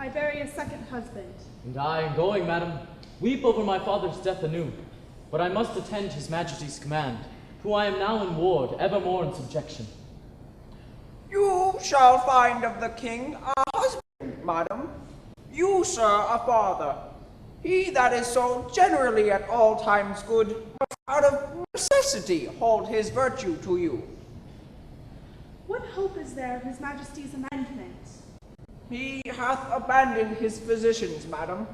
I bury a second husband. And I, in going, madam, weep over my father's death anew. But I must attend his majesty's command, who I am now in ward, evermore in subjection. You shall find of the king a husband, madam. You, sir, a father. He that is so generally at all times good, must out of necessity hold his virtue to you. What hope is there of his majesty's amendment? He hath abandoned his physicians, madam.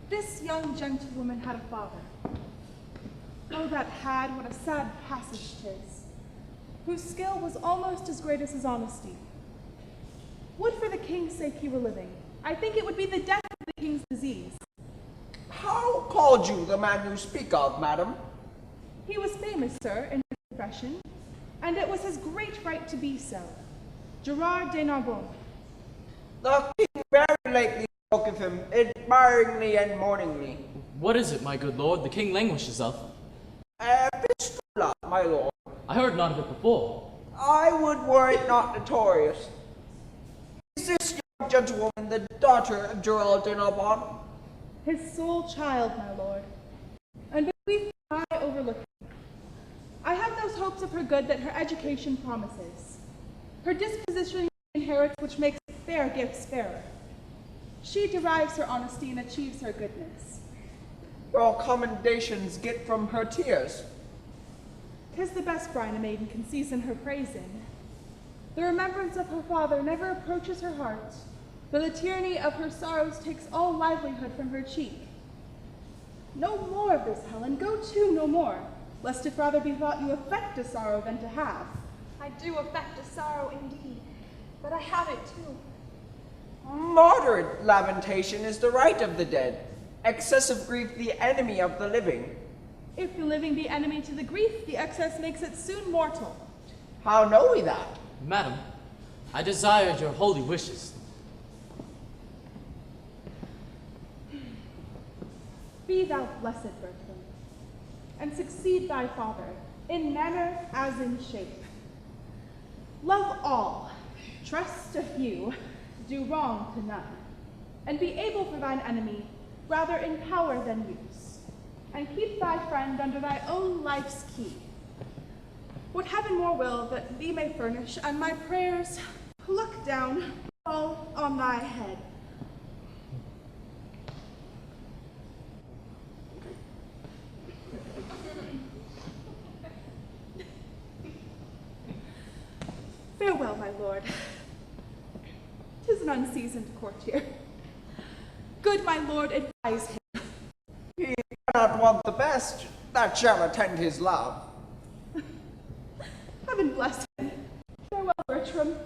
This young gentlewoman had a father. Oh, that had, what a sad passage 'tis, whose skill was almost as great as his honesty. Would for the king's sake he were living. I think it would be the death of the king's disease. How called you the man you speak of, madam? He was famous, sir, in his profession, and it was his great right to be so. Gerard de Narbonne. The king very lately spoke of him, admiringly and mourningly. What is it, my good lord, the king languishes of? Pistola, my lord. I heard not of it before. I would were it not notorious. Is this young gentlewoman the daughter of Gerald de Narbonne? His sole child, my lord, and bequeathed I overlook him. I have those hopes of her good that her education promises. Her disposition inherits which makes fair gifts fairer. She derives her honesty and achieves her goodness. Your commendations get from her tears. 'Tis the best brine a maiden can season her praise in. The remembrance of her father never approaches her heart, but the tyranny of her sorrows takes all livelihood from her cheek. No more of this, Helen, go to no more, lest it rather be thought you affect a sorrow than to have. I do affect a sorrow indeed, but I have it too. Moderate lamentation is the right of the dead, excessive grief the enemy of the living. If the living be enemy to the grief, the excess makes it soon mortal. How know we that? Madam, I desired your holy wishes. Be thou blessed, Bertram, and succeed thy father, in manner as in shape. Love all, trust a few, do wrong to none, and be able for thine enemy, rather in power than use, and keep thy friend under thy own life's key. What heaven more will that thee may furnish, and my prayers, look down, fall on thy head. Farewell, my lord. 'Tis an unseasoned courtier. Good my lord, advise him. He cannot want the best that shall attend his love. Heaven bless him. Farewell, Bertram.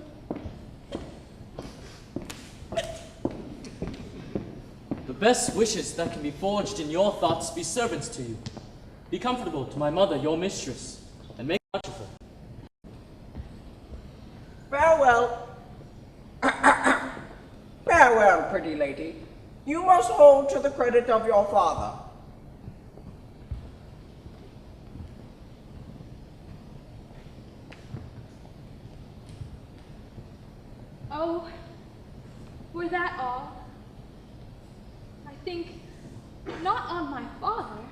The best wishes that can be forged in your thoughts be servants to you. Be comfortable to my mother, your mistress, and make much of her. Farewell. Farewell, pretty lady. You must hold to the credit of your father. Oh, were that all? I think not on my father.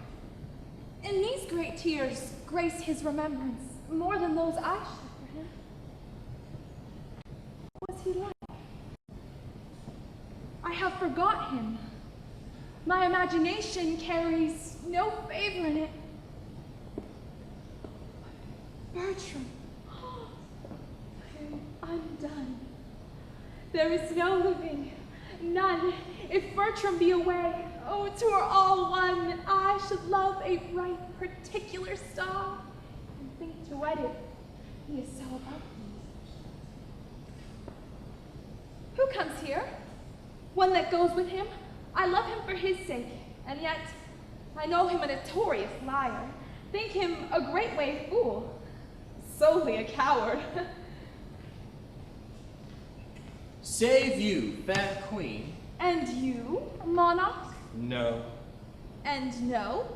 And these great tears grace his remembrance more than those I shed for him. What was he like? I have forgot him. My imagination carries no favor in it. Bertram, I am undone. There is no living, none. If Bertram be away, oh, 'twere all one. I should love a bright, particular star, and think to wed it. He is so above me. Who comes here? One that goes with him. I love him for his sake, and yet I know him a notorious liar. Think him a great way fool, solely a coward. Save you, fair queen. And you, monarch? No. And no?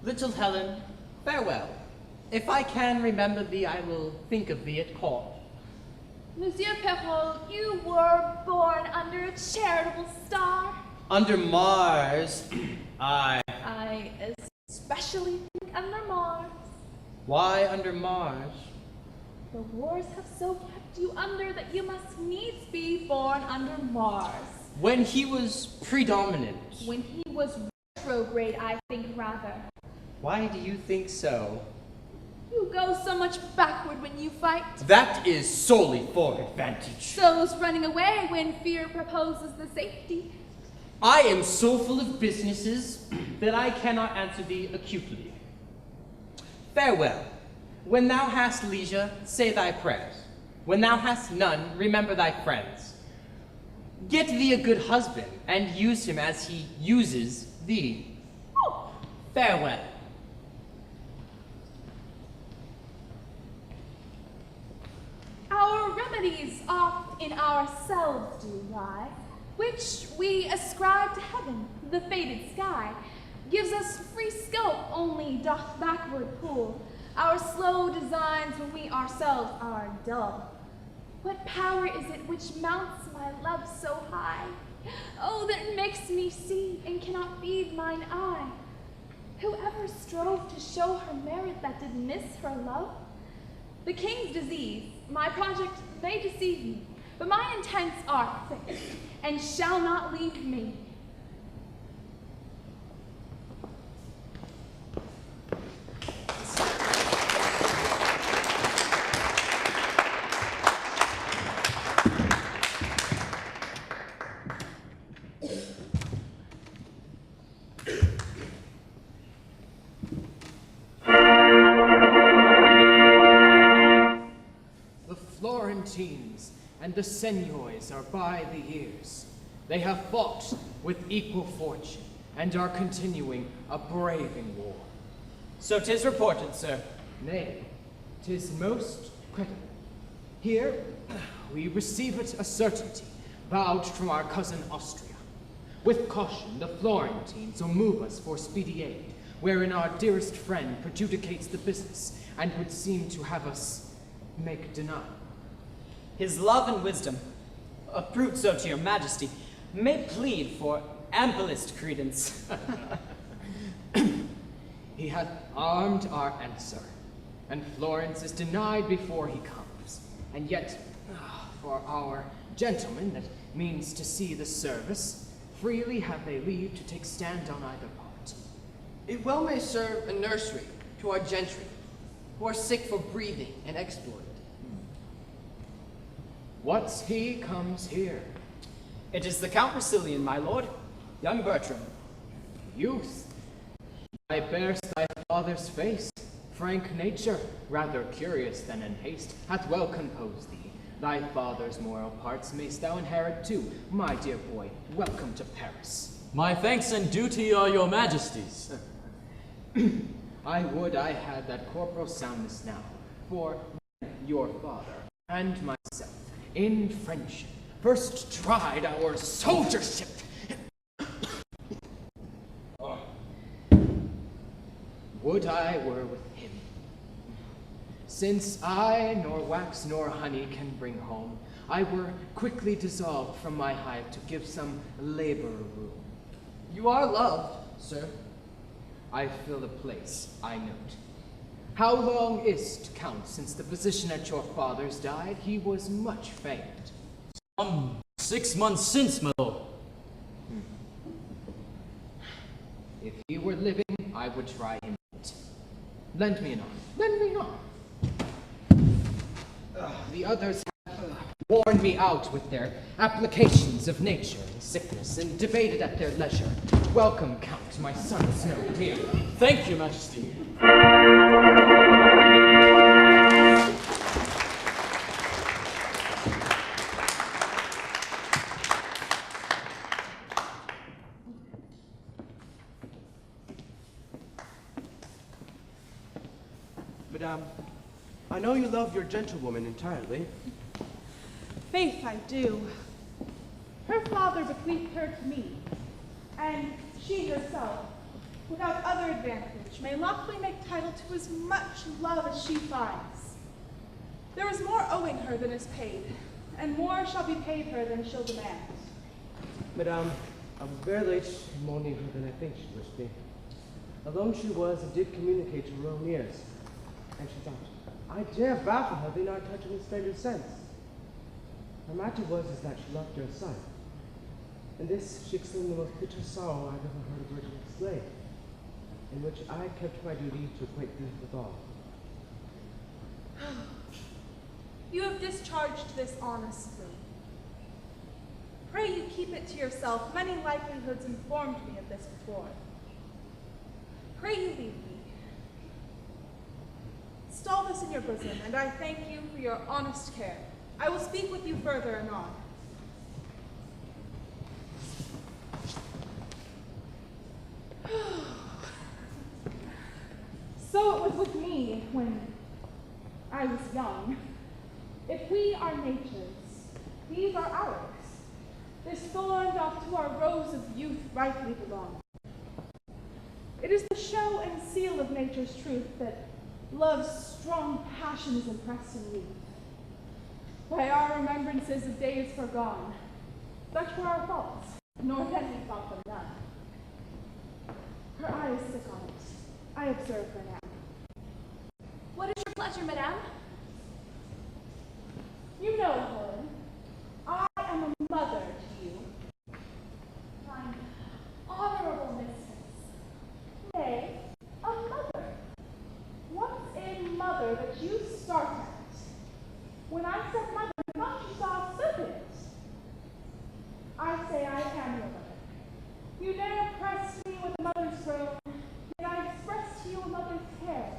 Little Helen, farewell. If I can remember thee, I will think of thee at court. Monsieur Perrault, you were born under a charitable star. Under Mars, I... I especially think under Mars. Why under Mars? The wars have so kept you under that you must needs be born under Mars. When he was predominant. When he was retrograde, I think rather. Why do you think so? You go so much backward when you fight. That is solely for advantage. So's running away when fear proposes the safety. I am so full of businesses that I cannot answer thee acutely. Farewell. When thou hast leisure, say thy prayers. When thou hast none, remember thy friends. Get thee a good husband, and use him as he uses thee. Oh. Farewell. Our remedies oft in ourselves do lie, which we ascribe to heaven, the fated sky, gives us free scope, only doth backward pull our slow designs when we ourselves are dull. What power is it which mounts my love so high? Oh, that makes me see and cannot feed mine eye. Whoever strove to show her merit that did miss her love? The king's disease, my project may deceive me, but my intents are fixed, and shall not leave me. Florentines and the seigneurs are by the ears. They have fought with equal fortune and are continuing a braving war. So 'tis reported, sir. Nay, 'tis most credible. Here we receive it a certainty, vouched from our cousin Austria. With caution, the Florentines will move us for speedy aid, wherein our dearest friend prejudicates the business, and would seem to have us make denial. His love and wisdom, approved so to your majesty, may plead for amplest credence. He hath armed our answer, and Florence is denied before he comes. And yet, for our gentlemen that means to see the service, freely have they leave to take stand on either part. It well may serve a nursery to our gentry, who are sick for breathing and exploit. What's he comes here? It is the Count Brasilian, my lord, young Bertram. Youth, why bear'st thy father's face? Frank nature, rather curious than in haste, hath well composed thee. Thy father's moral parts mayst thou inherit too. My dear boy, welcome to Paris. My thanks and duty are your majesty's. I would I had that corporal soundness now, for your father and myself, in friendship, first tried our soldiership. Would I were with him. Since I nor wax nor honey can bring home, I were quickly dissolved from my hive to give some labor room. You are loved, sir. I fill a place, I note. How long is't, Count, since the physician at your father's died? He was much famed. 6 months since, my lord. If he were living, I would try him yet. Lend me an arm. Lend me an arm. The others have worn me out with their applications of nature and sickness, and debated at their leisure. Welcome, Count, my son's no dear. Thank you, majesty. Madame, I know you love your gentlewoman entirely. Faith, I do. Her father bequeathed her to me, and she herself, without other advantage, may lawfully make title to as much love as she finds. There is more owing her than is paid, and more shall be paid her than she'll demand. Madame, I was very late in more near her than I think she wished me. Alone she was, and did communicate to her own ears. And she thought, I dare vow for her they not touch any stranger's sense. The matter was is that she loved her son. And this she exclaimed the most bitter sorrow I've ever heard a virgin explain, in which I kept my duty to acquaint thee with all. You have discharged this honestly. Pray you keep it to yourself. Many likelihoods informed me of this before. Pray you leave me. Stall this in your bosom, and I thank you for your honest care. I will speak with you further anon. So it was with me when I was young. If we are nature's, these are ours. This thorn doth to our rose of youth rightly belong. It is the show and seal of nature's truth that love's strong passion is impressed in youth. By our remembrances of days forgone, such were our faults, nor then we thought them none. Her eye is sick on it. I observe her now. What is your pleasure, madame? You know, Helen, I am a mother to you. Mine honorable mistress. Nay, a mother. What's a mother that you start at? When I said mother, I thought you saw a serpent. I say I am your mother. You never pressed me with a mother's throne, yet I expressed to you a mother's care.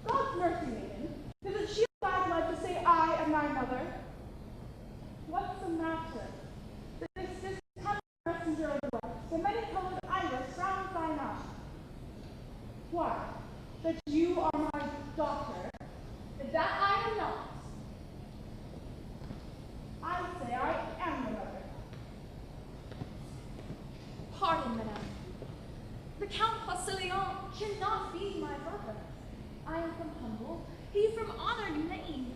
God's mercy, maiden, does it shield thy blood to say I am thy mother? What's the matter? This distant messenger of the west, the many-colored iris surrounds thine eye. Why? That you are my daughter? That I am not. I say I am your mother. Pardon, madame. The Count Postilion cannot be my brother. I am from humble, he from honored name.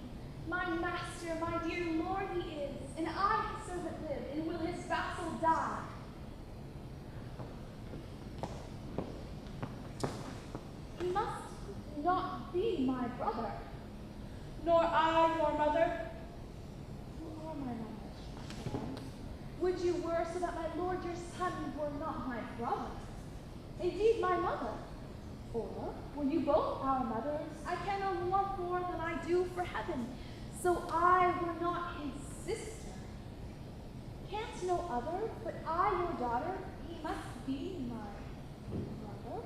My master, my dear lord he is, and I his servant live, and will his vassal die. He must not be my brother. Nor I your mother. Who are my mother? Would you were so that my lord your son were not my brother, indeed my mother? Or were you both our mothers? I care no more for than I do for heaven, so I were not his sister. Can't no other, but I your daughter, he must be my brother.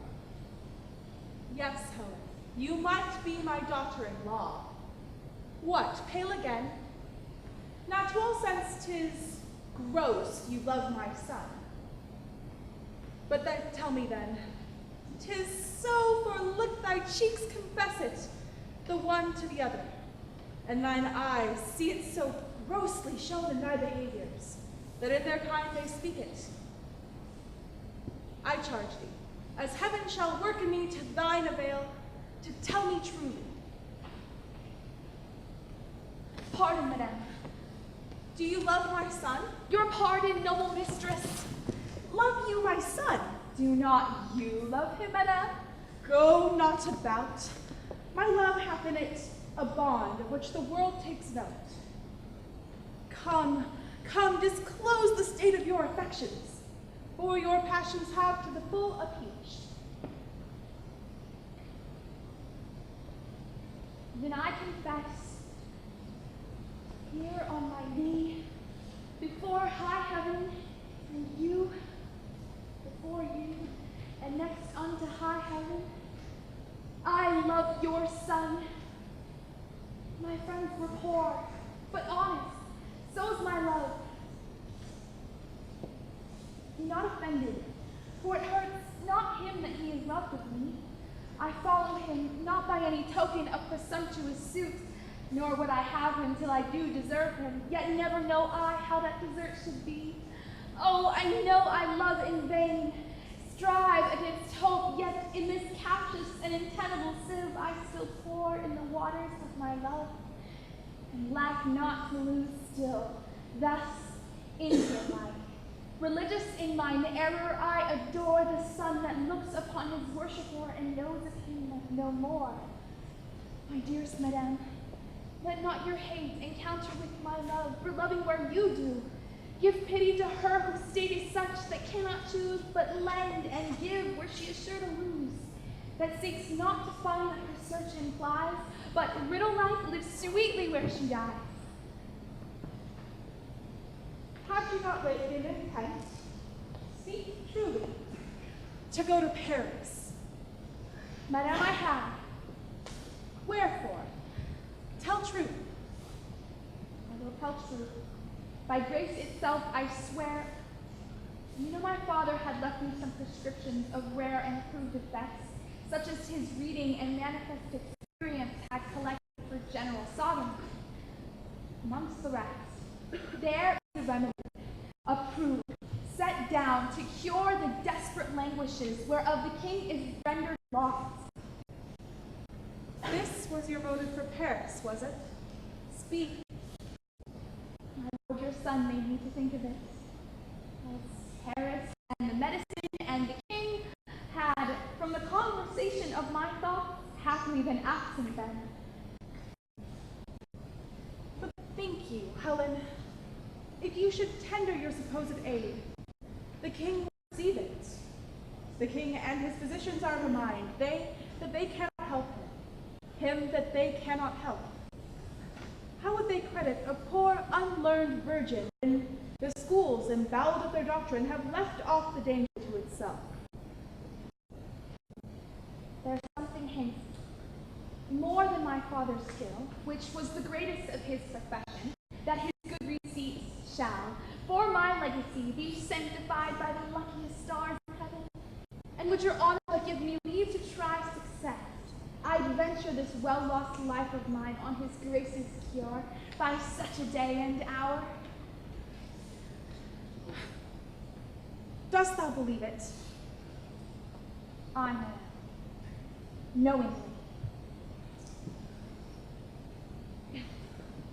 Yes, Helen, you might be my daughter-in-law. What, pale again? Now to all sense 'tis gross you love my son. But then tell me then, 'tis so, for look thy cheeks confess it, the one to the other, and thine eyes see it so grossly shown in thy behaviors, that in their kind they speak it. I charge thee, as heaven shall work in me to thine avail, to tell me truly. Pardon, madame. Do you love my son? Your pardon, noble mistress. Love you my son? Do not you love him, madame? Go not about. My love hath in it a bond of which the world takes note. Come, come, disclose the state of your affections, for your passions have to the full appeased. Then I confess, here on my knee, before high heaven, and you, before you, and next unto high heaven, I love your son. My friends were poor, but honest, so's my love. Be not offended, for it hurts not him that he is loved of me. I follow him not by any token of presumptuous suit, nor would I have him till I do deserve him, yet never know I how that desert should be. Oh, I know I love in vain, strive against hope, yet in this captious and untenable sieve I still pour in the waters of my love. and lack not to lose still. Thus, in your life, religious in mine error, I adore the sun that looks upon his worshipper and knows of him no more. My dearest madam, let not your hate encounter with my love, for loving where you do. Give pity to her whose state is such that cannot choose but lend and give where she is sure to lose, that seeks not to find what her search implies, but riddle-like lives sweetly where she dies. Had you not lately an intent, speak truly, to go to Paris? Madame, I have. Wherefore? Tell truth. I will tell truth. By grace itself, I swear. You know my father had left me some prescriptions of rare and approved effects, such as his reading and manifest experience had collected for general sodomy. Amongst the rest, there is a remedy, approved, set down to cure the desperate languishes whereof the king is rendered lost. This was your motive for Paris, was it? Speak. My lord, your son made me to think of it. As Paris and the medicine and the king had, from the conversation of my thoughts, happily been absent then. But think you, Helen, if you should tender your supposed aid, the king will receive it. The king and his physicians are of a mind, that they cannot help him that they cannot help. How would they credit a poor, unlearned virgin when the schools, emboweled of their doctrine, have left off the danger to itself? There's something hence, more than my father's skill, which was the greatest of his profession, that his good receipts shall, for my legacy, be sanctified by the luckiest stars of heaven. And would your honor give me leave to try success, I'd venture this well-lost life of mine on his grace's cure by such a day and hour. Dost thou believe it? I know, knowingly.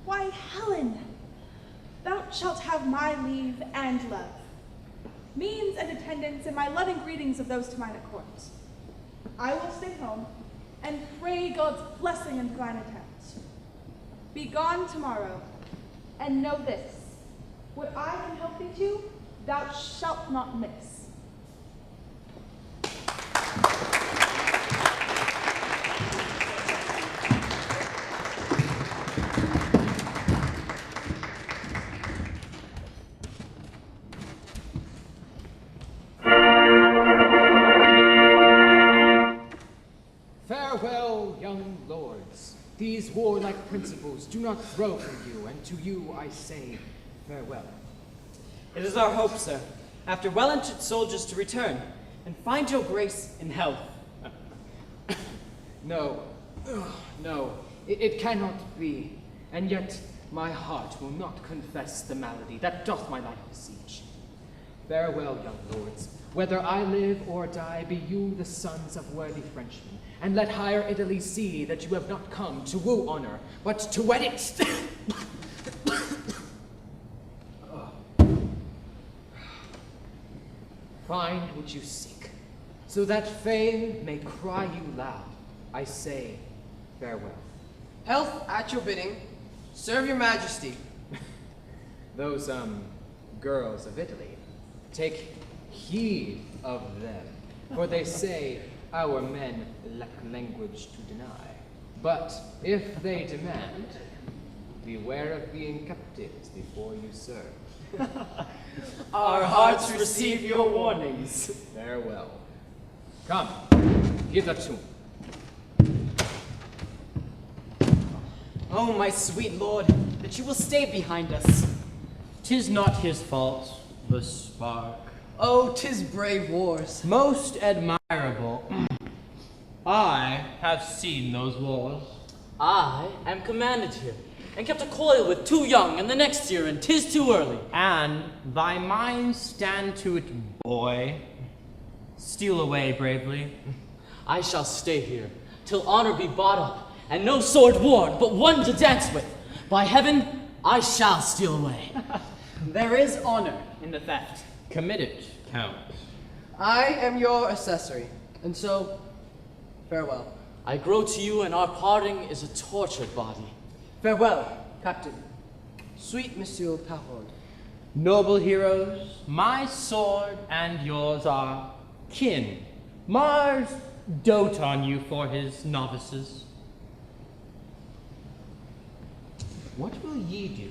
Why, Helen, thou shalt have my leave and love, means and attendance, and my loving greetings of those to mine at court. I will stay home and pray God's blessing and thine attempt. Be gone tomorrow, and know this, what I can help thee to, thou shalt not miss. Farewell, young lords. These warlike principles do not throw from you, and to you I say farewell. It is our hope, sir, after well-entered soldiers to return and find your grace in health. No, no, it cannot be. And yet my heart will not confess the malady that doth my life besiege. Farewell, young lords. Whether I live or die, be you the sons of worthy Frenchmen, and let higher Italy see that you have not come to woo honor, but to wed it. Find what you seek, so that fame may cry you loud. I say farewell. Health at your bidding. Serve your majesty. Those, girls of Italy, take heed of them, for they say our men lack language to deny. But if they demand, beware of being captives before you serve. Our hearts receive your warnings. Farewell. Come, hitherto. Oh, my sweet lord, that you will stay behind us. 'Tis not his fault, the spark. Oh, 'tis brave wars. Most admirable. I have seen those wars. I am commanded here, and kept a coil with too young, and the next year, and 'tis too early. And thy mind stand to it, boy. Steal away bravely. I shall stay here, till honor be bought up, and no sword worn, but one to dance with. By heaven, I shall steal away. There is honor in the theft. Commit it, Count. I am your accessory, and so, farewell. I grow to you, and our parting is a tortured body. Farewell, Captain. Sweet Monsieur Pahon. Noble heroes, my sword and yours are kin. Mars dote on you for his novices. What will ye do?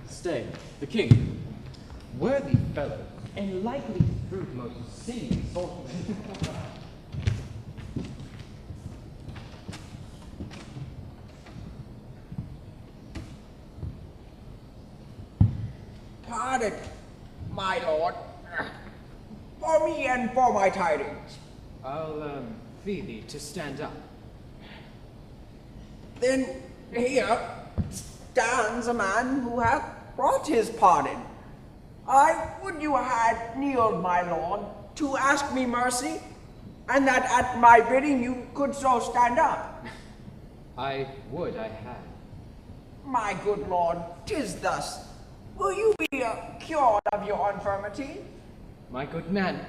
Stay, the king. Worthy fellow, and likely to prove most sinning sorcerer. Pardon, my lord, for me and for my tidings. I'll, fee thee to stand up. Then here stands a man who hath brought his pardon. I would you had kneeled, my lord, to ask me mercy, and that at my bidding you could so stand up. I would I had. My good lord, 'tis thus. Will you be cured of your infirmity? My good man,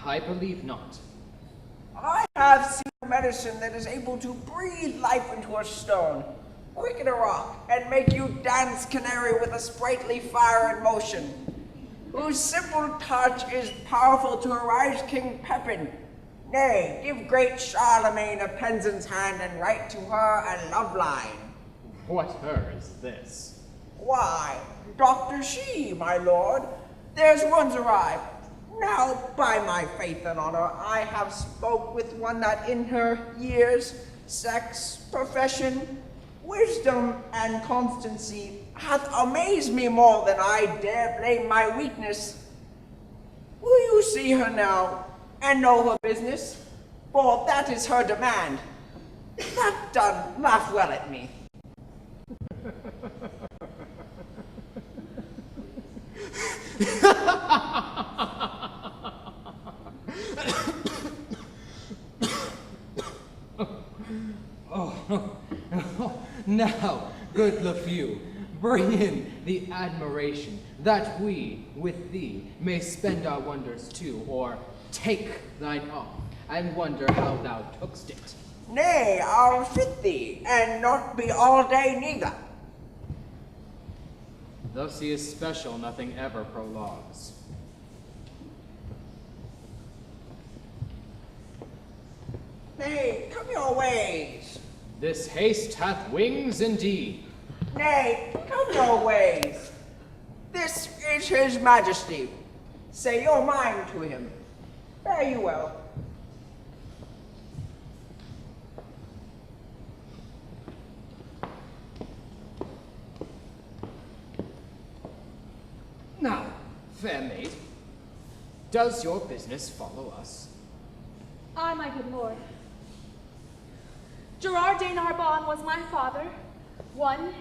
I believe not. I have seen medicine that is able to breathe life into a stone, quicken a rock, and make you dance canary with a sprightly fire and motion, whose simple touch is powerful to arise King Pepin. Nay, give great Charlemagne a Penzance hand and write to her a love line. What her is this? Why, Dr. She, my lord, there's one's arrived. Now, by my faith and honor, I have spoke with one that in her years, sex, profession, wisdom, and constancy hath amazed me more than I dare blame my weakness. Will you see her now, and know her business? For that is her demand. That done, laugh well at me. Now, good LeFew, bring in the admiration, that we, with thee, may spend our wonders too, or take thine off, and wonder how thou took'st it. Nay, I'll fit thee, and not be all day neither. Thus he is special, nothing ever prologues. Nay, come your ways. This haste hath wings indeed. Nay, come your ways. This is his majesty. Say your mind to him. Fare you well. Now, fair maid, does your business follow us? Aye, my good lord. Gerard de Narbonne was my father, one,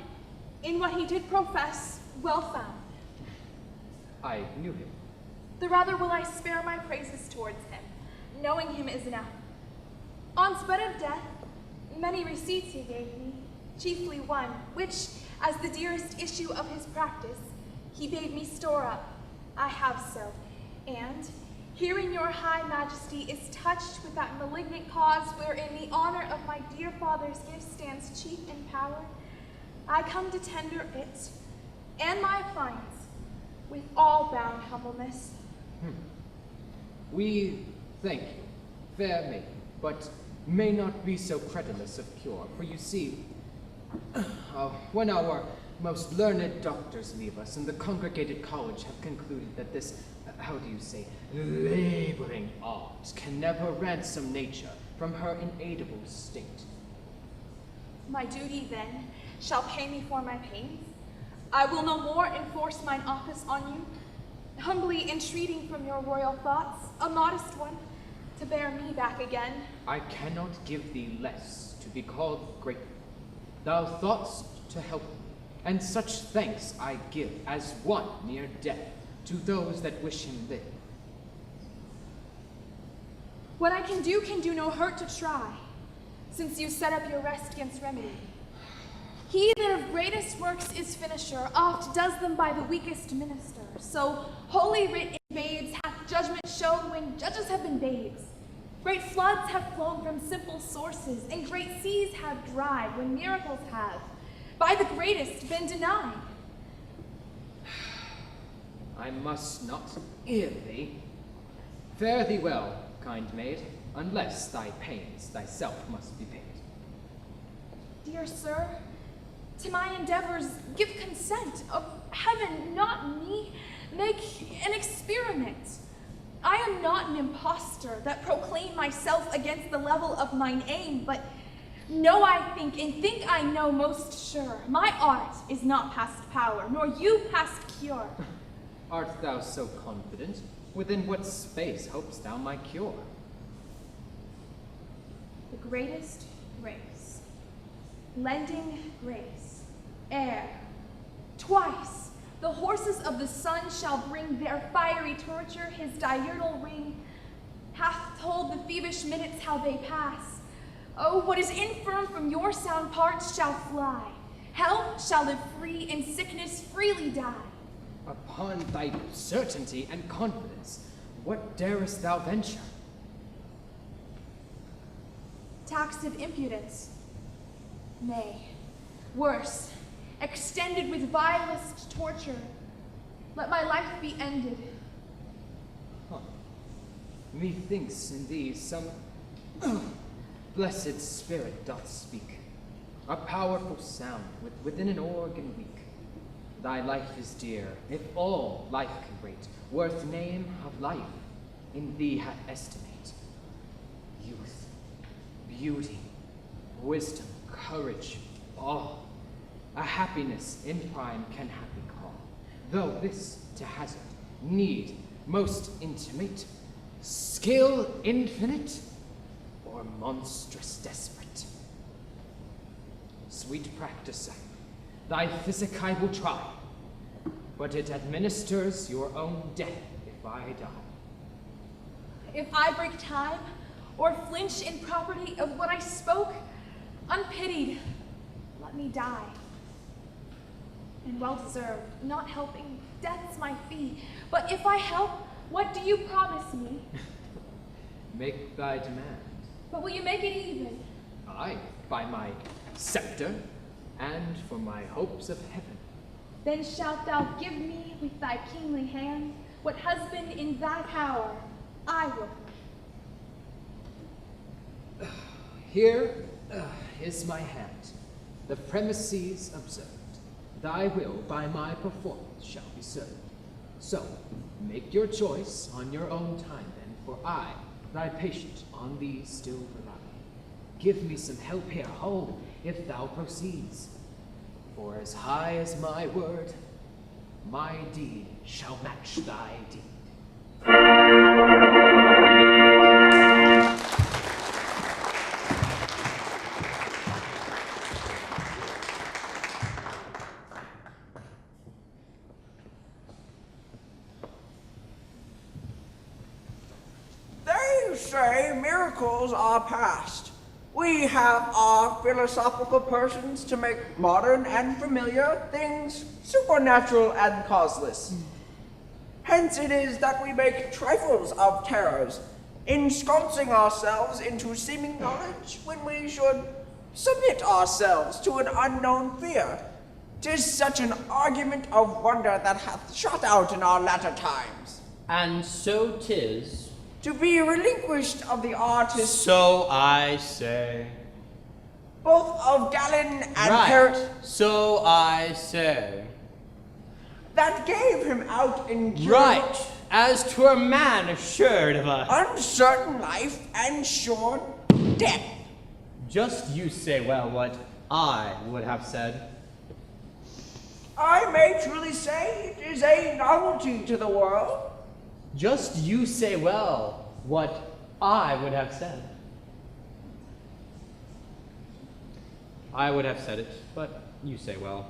in what he did profess, well found. I knew him. The rather will I spare my praises towards him, knowing him is enough. On spite of death, many receipts he gave me, chiefly one, which, as the dearest issue of his practice, he bade me store up. I have so, and, hearing your high majesty is touched with that malignant cause wherein the honor of my dear father's gift stands chief in power, I come to tender it, and my appliance, with all bound humbleness. We thank you, fair maiden, but may not be so credulous of cure, for you see, when our most learned doctors leave us, and the congregated college have concluded that this, how do you say, laboring art can never ransom nature from her inaidable state. My duty, then, shall pay me for my pains. I will no more enforce mine office on you, humbly entreating from your royal thoughts, a modest one, to bear me back again. I cannot give thee less to be called grateful. Thou thought'st to help me, and such thanks I give as one near death to those that wish him live. What I can do no hurt to try, since you set up your rest against remedy. He that of greatest works is finisher, oft does them by the weakest minister. So holy writ in babes hath judgment shown when judges have been babes. Great floods have flown from simple sources, and great seas have dried when miracles have, by the greatest, been denied. I must not hear thee. Fare thee well, kind maid, unless thy pains thyself must be paid. Dear sir, to my endeavors give consent. Of heaven, not me, make an experiment. I am not an impostor that proclaim myself against the level of mine aim, but know I think, and think I know most sure, my art is not past power, nor you past cure. Art thou so confident? Within what space hopest thou my cure? The greatest grace, lending grace, ere twice the horses of the sun shall bring their fiery torture, his diurnal ring hath told the thievish minutes how they pass. Oh, what is infirm from your sound parts shall fly. Health shall live free, and sickness freely die. Upon thy certainty and confidence, what darest thou venture? Taxed of impudence, nay, worse, extended with vilest torture, let my life be ended. Huh. Methinks in thee some blessed spirit doth speak, a powerful sound within an organ weak. Thy life is dear, if all life can rate, worth name of life, in thee hath estimate. Youth, beauty, wisdom, courage, all, a happiness in prime can happy call, though this to hazard, need most intimate, skill infinite, or monstrous desperate. Sweet practicer, thy physic I will try, but it administers your own death if I die. If I break time, or flinch in property of what I spoke, unpitied, let me die. And well deserved, not helping, death's my fee. But if I help, what do you promise me? Make thy demand. But will you make it even? Aye, by my scepter, and for my hopes of heaven. Then shalt thou give me with thy kingly hand what husband in thy power I will. Here is my hand, the premises observed. Thy will by my performance shall be served. So, make your choice on your own time then, for I, thy patient, on thee still rely. Give me some help here, hold, if thou proceeds. For as high as my word, my deed shall match thy deed. They say miracles are past. We have our philosophical persons to make modern and familiar things supernatural and causeless. Hence it is that we make trifles of terrors, ensconcing ourselves into seeming knowledge when we should submit ourselves to an unknown fear. 'Tis such an argument of wonder that hath shot out in our latter times. And so 'tis. To be relinquished of the artist, So I say. both of Galen and Right. Herod, So I say. that gave him out in Right. As 'twere man assured of a. uncertain life and sure death. Just you say well what I would have said. I may truly say it is a novelty to the world. Just you say well what I would have said. I would have said it, but you say well.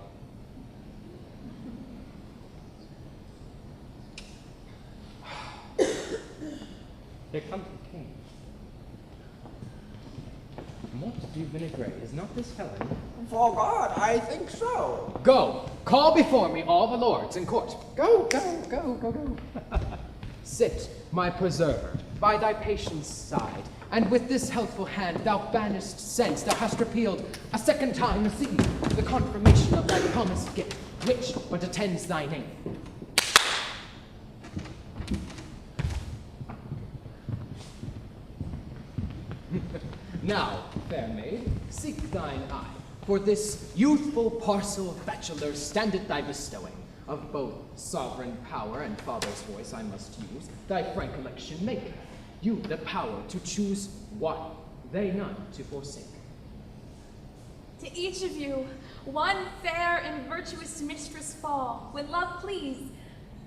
Here comes the king. What du vinaigrette? Is not this Helen? For God, I think so. Go, call before me all the lords in court. Go. Sit, my preserver, by thy patient's side, and with this healthful hand thou banishest sense, thou hast repealed a second time received the confirmation of thy promised gift, which but attends thy name. Now, fair maid, seek thine eye, for this youthful parcel of bachelors standeth thy bestowing. Of both sovereign power and father's voice I must use, thy frank election make. You the power to choose one, they none to forsake. To each of you, one fair and virtuous mistress fall, when love please,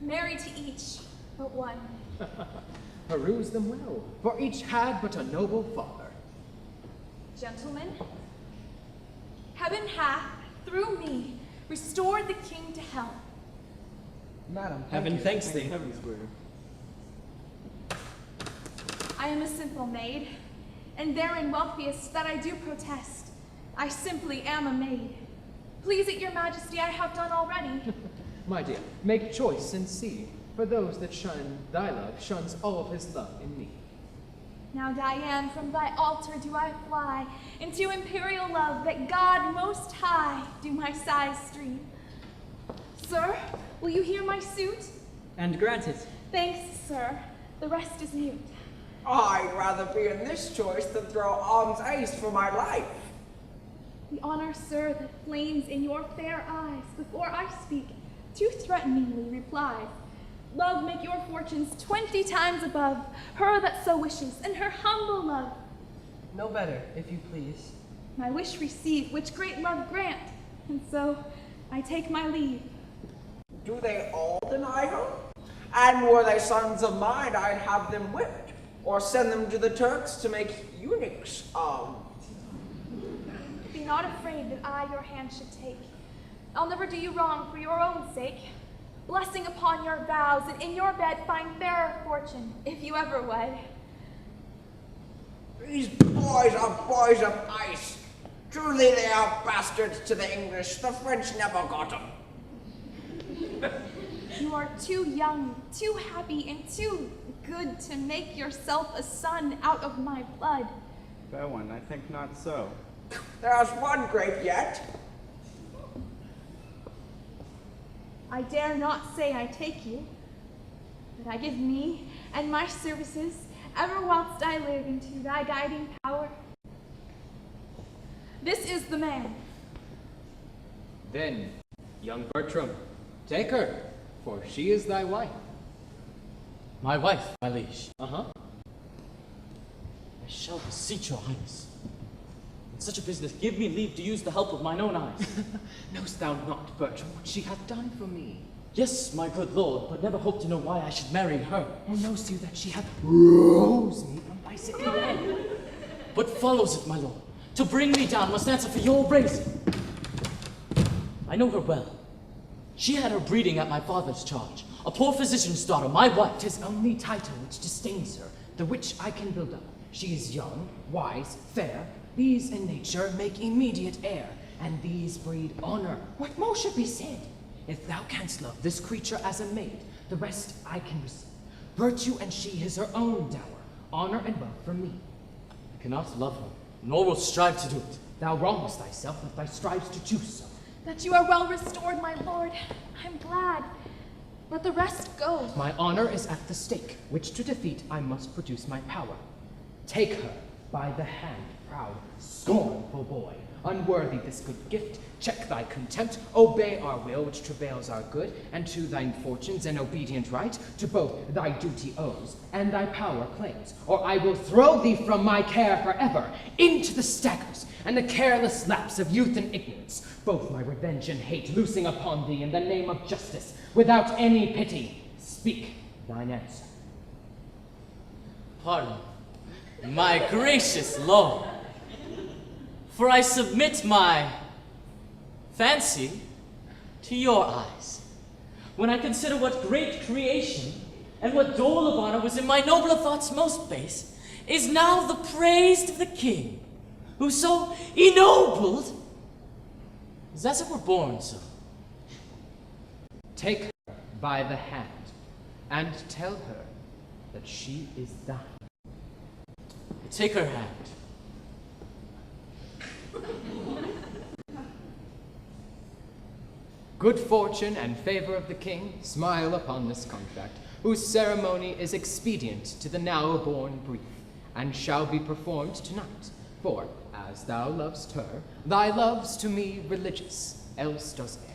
marry to each but one. Peruse them well, for each had but a noble father. Gentlemen, heaven hath, through me, restored the king to health. Madam, Heaven thanks thee. I am a simple maid, and therein wealthiest that I do protest. I simply am a maid. Please it your majesty, I have done already. My dear, make choice and see, for those that shun thy love shuns all of his love in me. Now, Diane, from thy altar do I fly, into imperial love that God most high do my sighs stream. Sir, will you hear my suit? And granted. Thanks, sir. The rest is mute. I'd rather be in this choice than throw arms ace for my life. The honor, sir, that flames in your fair eyes before I speak, too threateningly replies. Love make your fortunes 20 times above her that so wishes, and her humble love. No better, if you please. My wish receive, which great love grant, and so I take my leave. Do they all deny her? And were they sons of mine, I'd have them whipped, or send them to the Turks to make eunuchs of. Be not afraid that I your hand should take. I'll never do you wrong for your own sake. Blessing upon your vows, and in your bed find fairer fortune, if you ever wed. These boys are boys of ice. Truly they are bastards to the English. The French never got them. You are too young, too happy, and too good to make yourself a son out of my blood. Fair one, I think not so. There's one grape yet. I dare not say I take you, but I give me and my services ever whilst I live into thy guiding power. This is the man. Then, young Bertram, take her, for she is thy wife. My wife, my liege. Uh-huh. I shall beseech your highness. In such a business, give me leave to use the help of mine own eyes. Knowst thou not, Bertram, what she hath done for me? Yes, my good lord, but never hoped to know why I should marry her. Or knowst you that she hath rose me from thy sickly bed? What follows it, my lord? To bring me down must answer for your raising. I know her well. She had her breeding at my father's charge. A poor physician's daughter, my wife. 'Tis only title which disdains her, the which I can build up. She is young, wise, fair. These in nature make immediate heir, and these breed honor. What more should be said? If thou canst love this creature as a maid, the rest I can receive. Virtue and she is her own dower, honor and wealth from me. I cannot love her, nor will strive to do it. Thou wrongest thyself if thou strives to choose so. That you are well restored, my lord. I'm glad. Let the rest go. My honor is at the stake, which to defeat I must produce my power. Take her by the hand, proud, scornful boy, unworthy this good gift. Check thy contempt, obey our will, which travails our good, and to thine fortunes and obedient right, to both thy duty owes, and thy power claims, or I will throw thee from my care forever, into the staggers, and the careless lapse of youth and ignorance, both my revenge and hate loosing upon thee in the name of justice, without any pity. Speak thine answer. Pardon, my gracious lord, for I submit my fancy to your eyes. When I consider what great creation and what dole of honor was in my nobler thoughts most base, is now the praise of the king. who's so ennobled, is as if we're born so. Take her by the hand and tell her that she is thine. I take her hand. Good fortune and favor of the king smile upon this contract, whose ceremony is expedient to the now born brief, and shall be performed tonight. For, as thou lovest her, thy love's to me religious, else does err.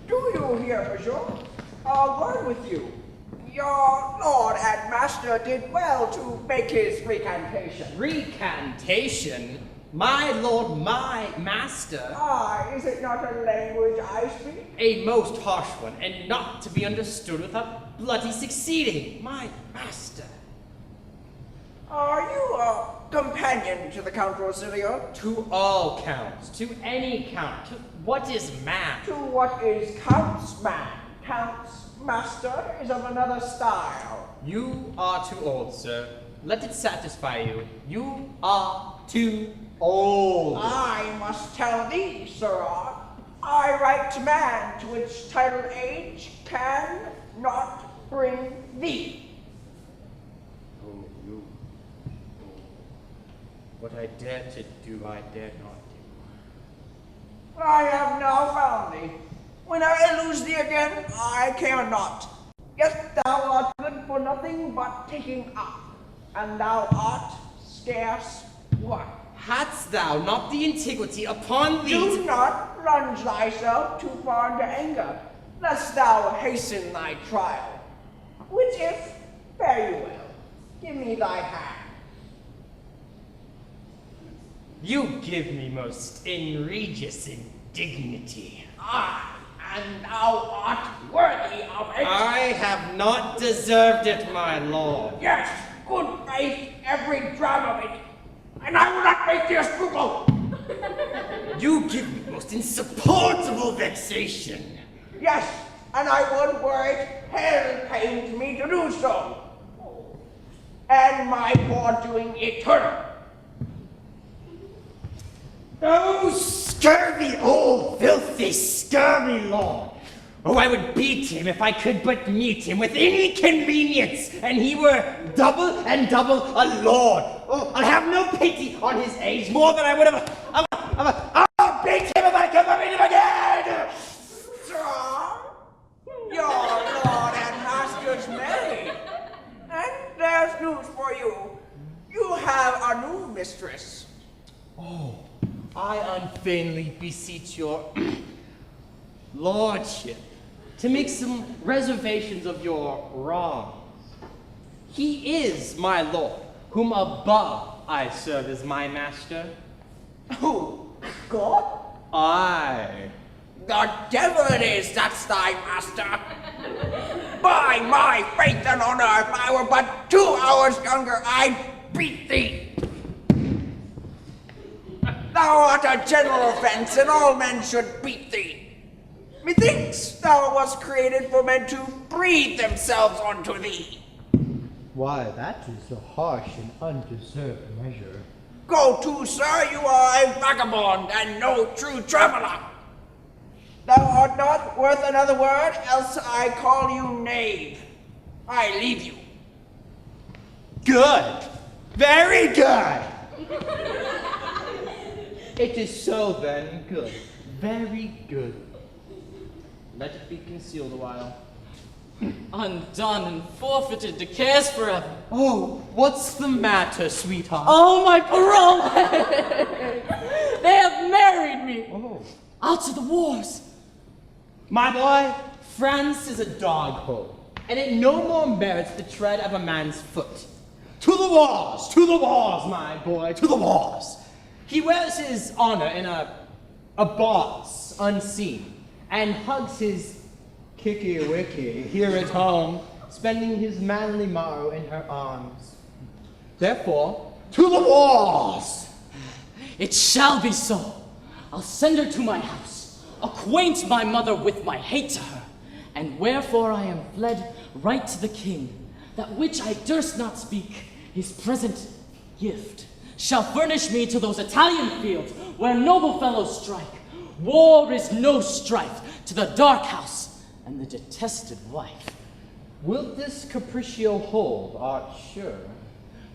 Do you hear, monsieur? A word with you. Your lord and master did well to make his recantation. Recantation? My lord, my master? Ah, is it not a language I speak? A most harsh one, and not to be understood without bloody succeeding. My master. Are you a companion to the Count Rosilio? To all counts, to any count, to what is man? To what is Count's man? Count's master is of another style. You are too old, sir. Let it satisfy you. You are too old. I must tell thee, sirrah, I write man, to which title age can not bring thee. Oh, you. Oh. What I dare to do, I dare not do. I have now found thee. When I lose thee again, I care not. Yet thou art good for nothing but taking up, and thou art scarce one. Hadst thou not the antiquity upon thee? Do not plunge thyself too far into anger, lest thou hasten thy trial. Which if, fare you well. Give me thy hand. You give me most egregious indignity. Ah, and thou art worthy of it. I have not deserved it, my lord. Yes, good faith, every drop of it. And I will not make thee a scruple. You give me most insupportable vexation. Yes, and I would were it hell pain to me to do so. And my poor doing eternal. Oh, scurvy, old, filthy, scurvy lord. Oh, I would beat him if I could but meet him with any convenience, and he were double and double a lord. Oh, I'll have no pity on his age more than I would have. I'll beat him if I could meet him again. Sir, your lord and master's married. And there's news for you. You have a new mistress. Oh, I unfeignedly beseech your lordship to make some reservations of your wrongs. He is my lord, whom above I serve as my master. Who? God? I. The devil it is that's thy master. By my faith and honor, if I were but 2 hours younger, I'd beat thee. Thou art a general offense, and all men should beat thee. Methinks thou wast created for men to breathe themselves unto thee. Why, that is a harsh and undeserved measure. Go to, sir, you are a vagabond and no true traveler. Thou art not worth another word, else I call you knave. I leave you. Good. Very good. It is so then, good. Very good. Let it be concealed a while. Undone and forfeited to cares forever. Oh, what's the matter, sweetheart? Oh, my parole! They have married me. Oh. Out to the wars. My boy, France is a dog hole, and it no more merits the tread of a man's foot. To the wars, my boy, to the wars. He wears his honor in a boss, unseen, and hugs his kicky wicky here at home, spending his manly morrow in her arms. Therefore, to the wars! It shall be so. I'll send her to my house, acquaint my mother with my hate to her, and wherefore I am fled right to the king, that which I durst not speak, his present gift shall furnish me to those Italian fields where noble fellows strike. War is no strife to the dark house and the detested wife. Wilt this capriccio hold, art sure?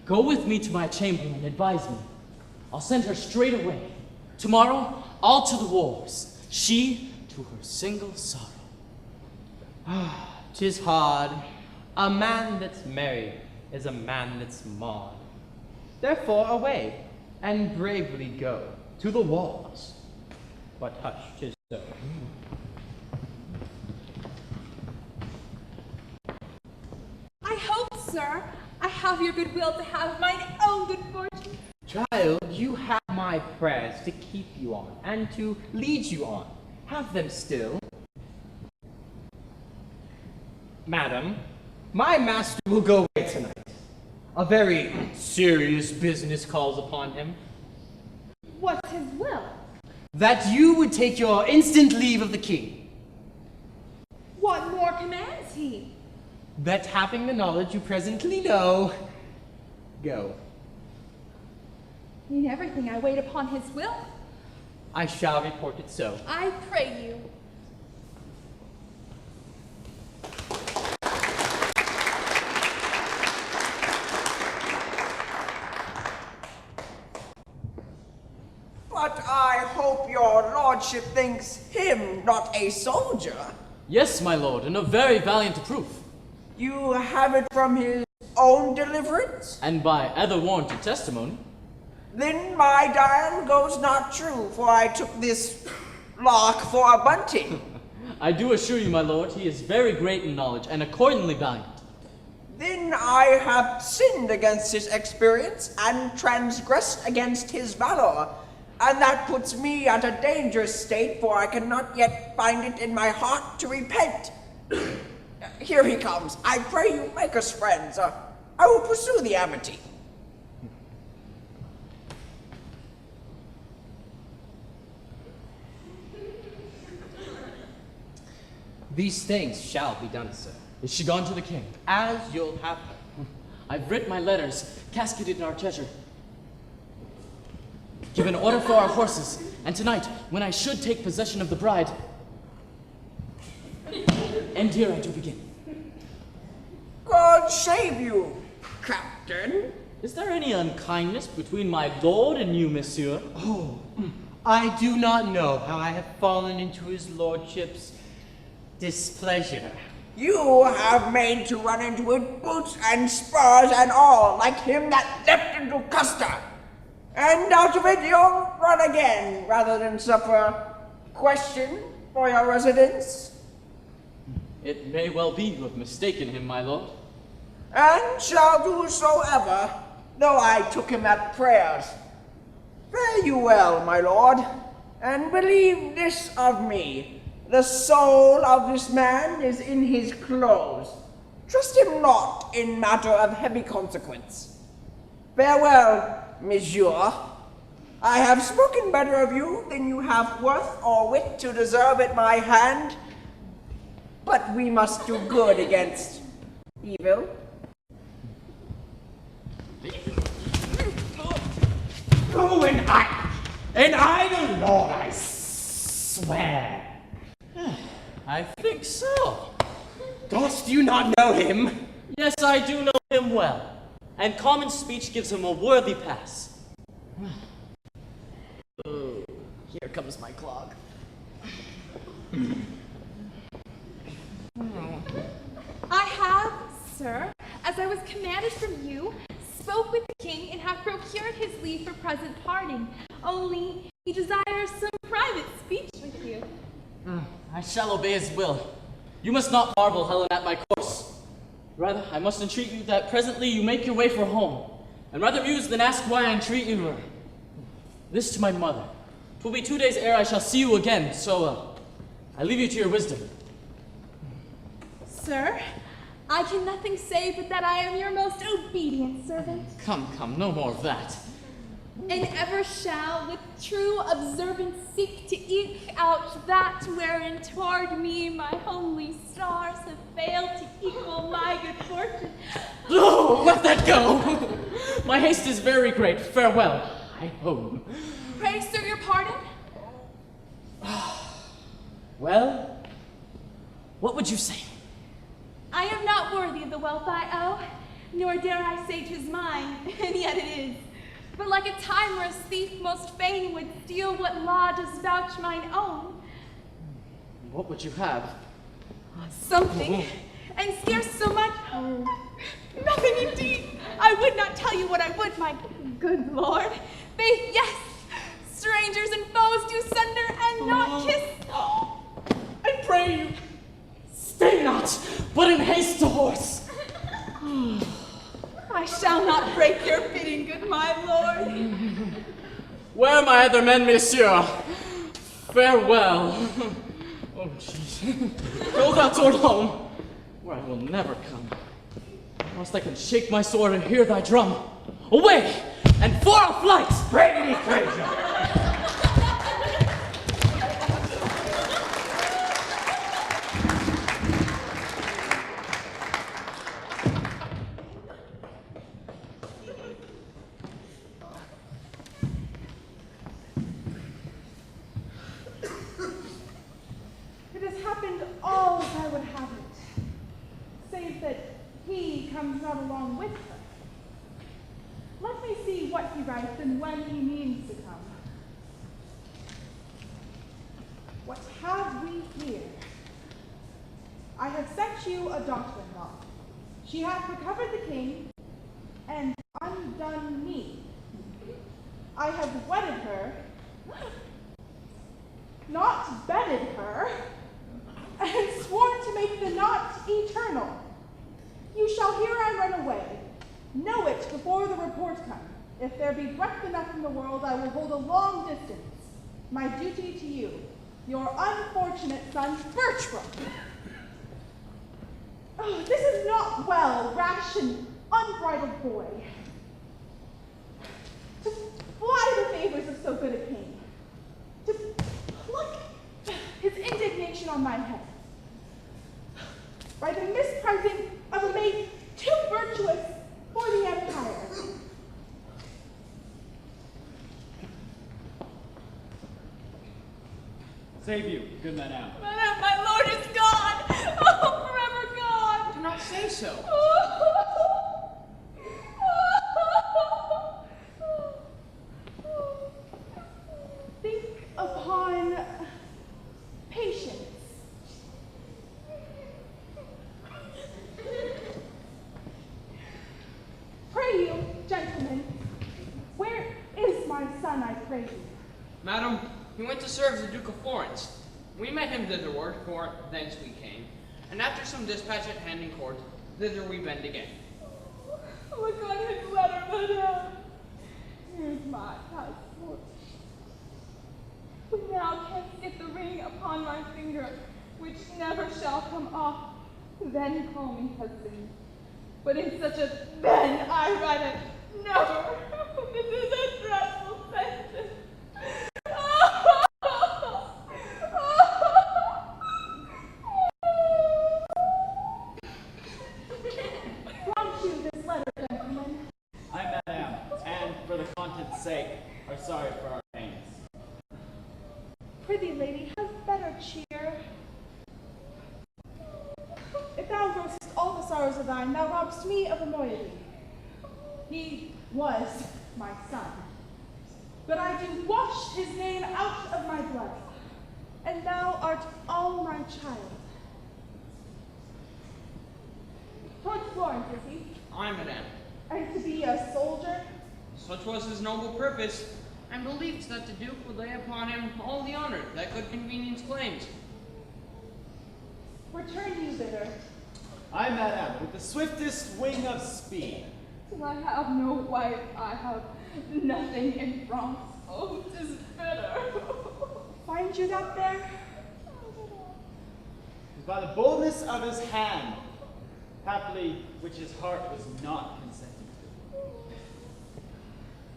Go with me to my chamber and advise me. I'll send her straight away. Tomorrow, I'll to the wars, she to her single sorrow. 'Tis hard. A man that's married is a man that's marred. Therefore away, and bravely go to the wars. But hush, 'tis so. I hope, sir, I have your goodwill to have mine own good fortune. Child, you have my prayers to keep you on, and to lead you on. Have them still. Madam, my master will go away tonight. A very serious business calls upon him. What's his will? That you would take your instant leave of the king. What more commands he? That having the knowledge you presently know, go. In everything I wait upon his will. I shall report it so. I pray you. But I hope your lordship thinks him not a soldier. Yes, my lord, and a very valiant proof. You have it from his own deliverance? And by other warranted testimony. Then my dial goes not true, for I took this lark for a bunting. I do assure you, my lord, he is very great in knowledge, and accordingly valiant. Then I have sinned against his experience, and transgressed against his valor. And that puts me at a dangerous state, for I cannot yet find it in my heart to repent. Here he comes. I pray you make us friends. I will pursue the amity. These things shall be done, sir. Is she gone to the king? As you'll have her. I've writ my letters, casketed in our treasure. Given order for our horses, and tonight, when I should take possession of the bride. And here I do begin. God save you, Captain. Is there any unkindness between my lord and you, monsieur? Oh, I do not know how I have fallen into his lordship's displeasure. You have made to run into it, boots and spurs and all, like him that leapt into Custer. And out of it you'll run again, rather than suffer question for your residence. It may well be you have mistaken him, my lord. And shall do so ever, though I took him at prayers. Fare you well, my lord, and believe this of me. The soul of this man is in his clothes. Trust him not in matter of heavy consequence. Farewell, monsieur. I have spoken better of you than you have worth or wit to deserve at my hand. But we must do good against evil. Oh, and I the Lord, I swear. I think so. Dost you not know him? Yes, I do know him well, and common speech gives him a worthy pass. Oh, here comes my clog. I have, sir, as I was commanded from you, spoke with the king and have procured his leave for present parting. Only he desires some private speech with you. I shall obey his will. You must not marvel, Helen, at my course. Rather, I must entreat you that presently you make your way for home, and rather muse than ask why I entreat you. This to my mother. 'Twill be 2 days ere I shall see you again, so I leave you to your wisdom. Sir, I can nothing say but that I am your most obedient servant. Come, no more of that. and ever shall with true observance seek to eke out that wherein toward me my homely stars have failed to equal my good fortune. No, let that go. My haste is very great. Farewell. I home. Pray, sir, your pardon? Well, what would you say? I am not worthy of the wealth I owe, nor dare I say 'tis mine, and yet it is. But like a timeless thief most fain would steal what law does vouch mine own. What would you have? Something, and scarce so much. Nothing indeed. I would not tell you what I would, my good lord. Faith, yes. Strangers and foes do sunder and not kiss. I pray you, stay not, but in haste to horse. I shall not break your bidding, good my lord. Where are my other men, monsieur? Farewell. Oh, jeez. Go thou toward home, where I will never come. Whilst I can shake my sword and hear thy drum. Away, and for our flight! Bring me treasure! It has happened all as I would have it, save that he comes not along with her. Let me see what he writes and when he means to come. What have we here? I have sent you a daughter-in-law. She hath recovered the king and undone me. I have wedded her, not bedded her, and sworn to make the knot eternal. You shall hear I run away. Know it before the report come. If there be breath enough in the world, I will hold a long distance. My duty to you, your unfortunate son, Bertram. Oh, this is not well, rash and unbridled boy. To fly the favors of so good a king. To pluck his indignation on my head. By the misprizing of a maid too virtuous for the empire. Save you, good madame. Madame, my lord is gone. Oh, forever gone. Do not say so. Think upon patience. Pray you, gentlemen, where is my son, I pray you? Madam, he went to serve the Duke of Florence. We met him thitherward, for thence we came. And after some dispatch at hand in court, thither we bend again. Look on his letter, madame. Here's my passport. When thou canst get the ring upon my finger, which never shall come off, then call me husband. But in such a then I write it, never. This is a dreadful sentence. Brought you this letter, gentlemen. I, madame, and for the content's sake, are sorry for our pains. Prithee, lady, have better cheer. If thou growest all the sorrows of thine, thou robbest me of a moiety. He was my son. But I do wash his name out of my blood, and thou art all my child. Towards Florence, is he? Aye, madame. And to be a soldier? Such was his noble purpose, and believed that the Duke would lay upon him all the honor that good convenience claims. Return you thither. I, madame, with the swiftest wing of speed. Till I have no wife, I have nothing in France. Oh, 'tis bitter. Find you that there? By the boldness of his hand, happily which his heart was not consenting to.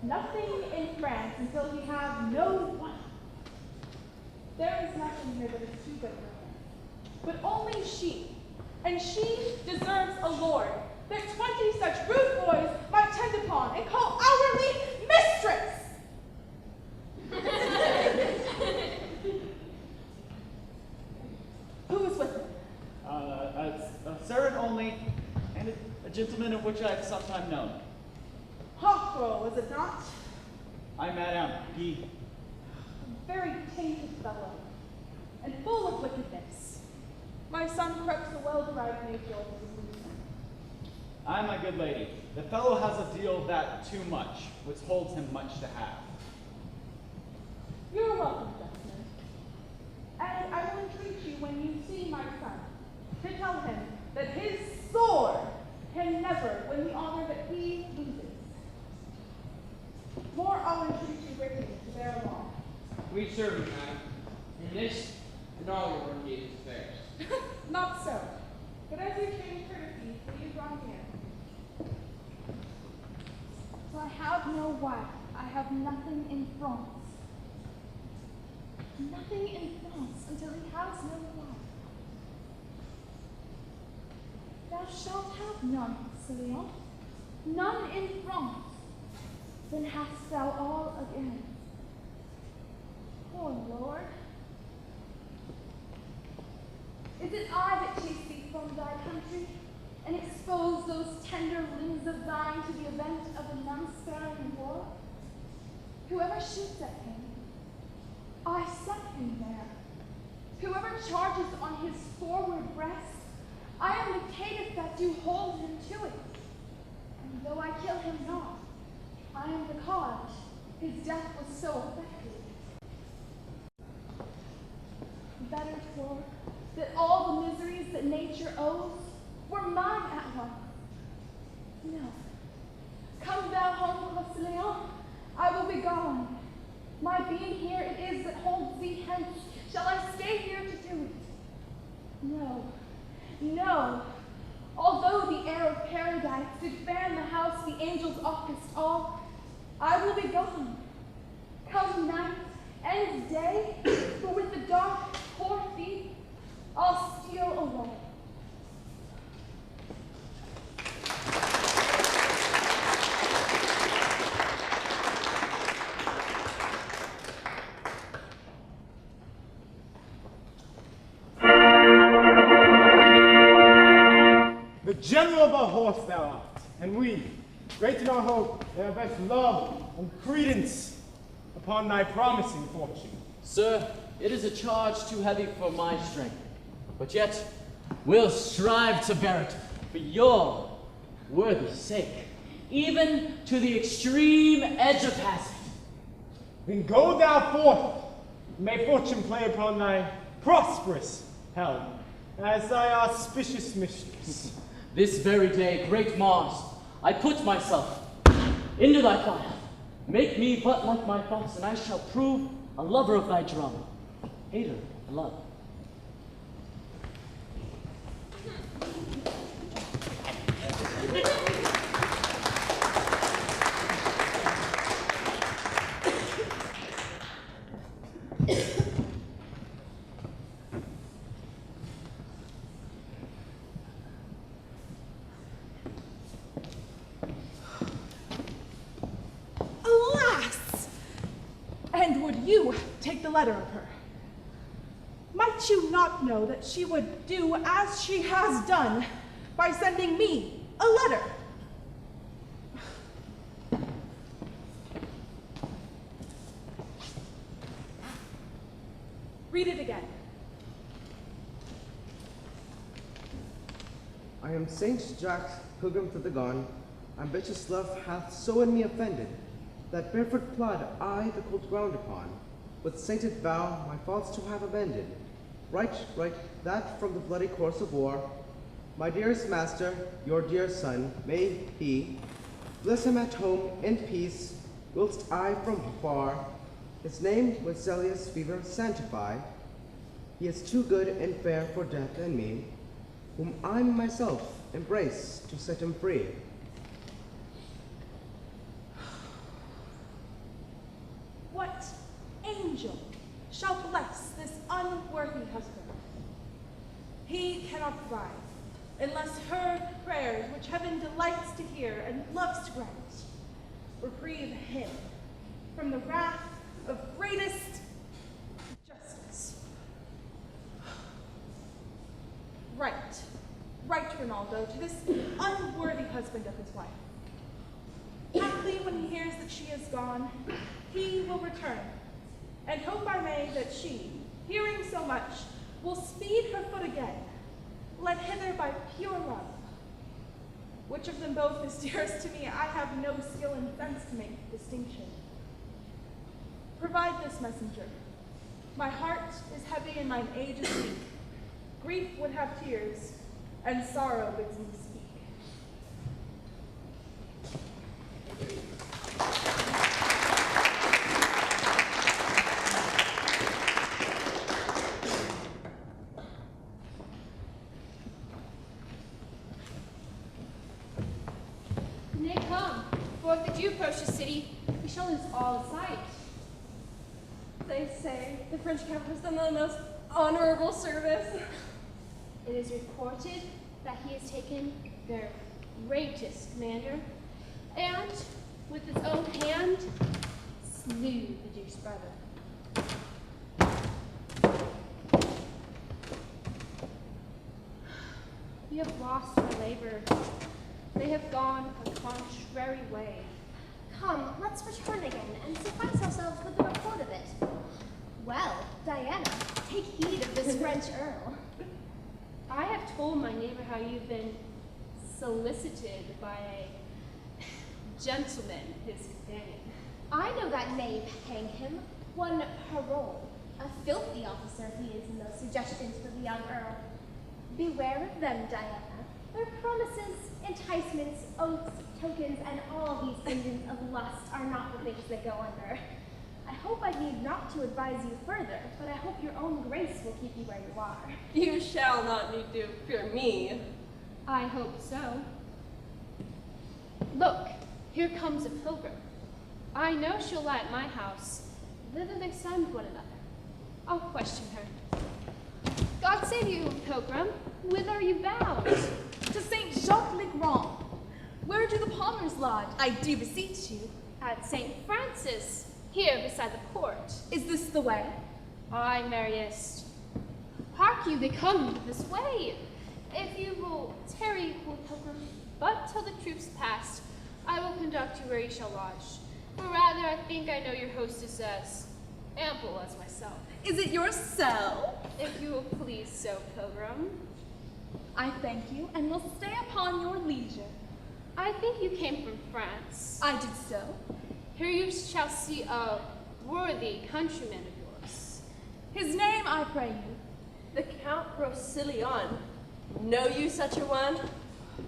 Nothing in France until he have no one. There is nothing here that is too good for him, but only she, and she deserves a lord that 20 such rude boys might tend upon and call hourly mistress. Who is with him? A servant only, and a gentleman of which I have sometime known. Hawkroll, is it not? I, madam, he. A very tainted fellow, and full of wickedness. My son corrupts the well-derived nature of his reason. Aye, my good lady, the fellow has a deal of that too much, which holds him much to have. You're welcome, gentlemen. And I will entreat you when you see my son, to tell him that his sword can never win the honor that he loses. More I'll entreat you greatly to bear along. We serve you, madam. In this and all your worthy affairs. Not so. But as we change courtesy, please draw near. For I have no wife, I have nothing in France. Nothing in France until he has no wife. Thou shalt have none, Célion, none in France. Then hast thou all again. Poor Lord. Is it I that chase thee from thy country, and expose those tender limbs of thine to the event of a none-sparing war? Whoever shoots at him, I set him there. Whoever charges on his forward breast, I am the caitiff that do hold him to it. And though I kill him not, I am the cause his death was so effective. Better for that all the miseries that nature owes were mine at once. No. Come thou home, Célion, I will be gone. My being here it is that holds thee hence. Shall I stay here to do it? No, no. Although the air of paradise did fan the house the angels officed all, I will be gone. Come night and day, for with the dark, poor thief, I'll steal away. The general of our horse thou art, and we, great in our hope, that best love and credence upon thy promising fortune. Sir, it is a charge too heavy for my strength, but yet we'll strive to bear it for your worthy sake, even to the extreme edge of hazard. Then go thou forth, and may fortune play upon thy prosperous helm, as thy auspicious mistress. This very day, great Mars, I put myself into thy fire. Make me but like my thoughts, and I shall prove a lover of thy drum, hater of love. Alas! And would you take the letter of her? Might you not know that she would do as she has done by sending me a letter? Read it again. I am Saint Jacques, pilgrim to the Gone. Ambitious love hath so in me offended, that barefoot plod I the cold ground upon, with sainted vow my faults to have amended. Right, that from the bloody course of war, my dearest master, your dear son, may he bless him at home in peace, whilst I from far his name with zealous fever sanctify. He is too good and fair for death and me, whom I myself embrace to set him free. angel shall bless this unworthy husband. He cannot thrive unless her prayers, which heaven delights to hear and loves to grant, reprieve him from the wrath of greatest justice. Write, Rinaldo, to this unworthy husband of his wife. Haply, when he hears that she is gone, he will return, and hope I may that she, hearing so much, will speed her foot again, led hither by pure love. Which of them both is dearest to me, I have no skill in sense to make distinction. Provide this messenger. My heart is heavy and mine age is weak. Grief would have tears, and sorrow bids me speak. Nay, come, for if the Jew approach the city, we shall lose all sight. They say the French Count has done the most honorable service. It is reported that he has taken their greatest commander, and with his own hand slew the Duke's brother. We have lost our labor. They have gone a contrary way. Come, let's return again and suffice ourselves with the report of it. Well, Diana, take heed of this French earl. I have told my neighbor how you've been solicited by a gentleman, his companion. I know that knave, hang him, one Parole, a filthy officer he is in those suggestions for the young earl. Beware of them, Diana. Their promises, enticements, oaths, tokens, and all these engines of lust are not the things that go under. I hope I need not to advise you further, but I hope your own grace will keep you where you are. You shall not need to fear me. I hope so. Look, here comes a pilgrim. I know she'll lie at my house. Thither they send one another. I'll question her. God save you, pilgrim. Whither are you bound? To St. Jacques le Grand. Where do the Palmers lodge, I do beseech you? At St. Francis, here beside the port. Is this the way? Aye, Marius. Hark you, they come this way. If you will tarry, poor pilgrim, but till the troops pass, I will conduct you where you shall lodge. Or rather, I think I know your hostess as ample as myself. Is it your cell? If you will please so, pilgrim. I thank you, and will stay upon your leisure. I think you came from France. I did so. Here you shall see a worthy countryman of yours. His name, I pray you. The Count Rosilion. Know you such a one?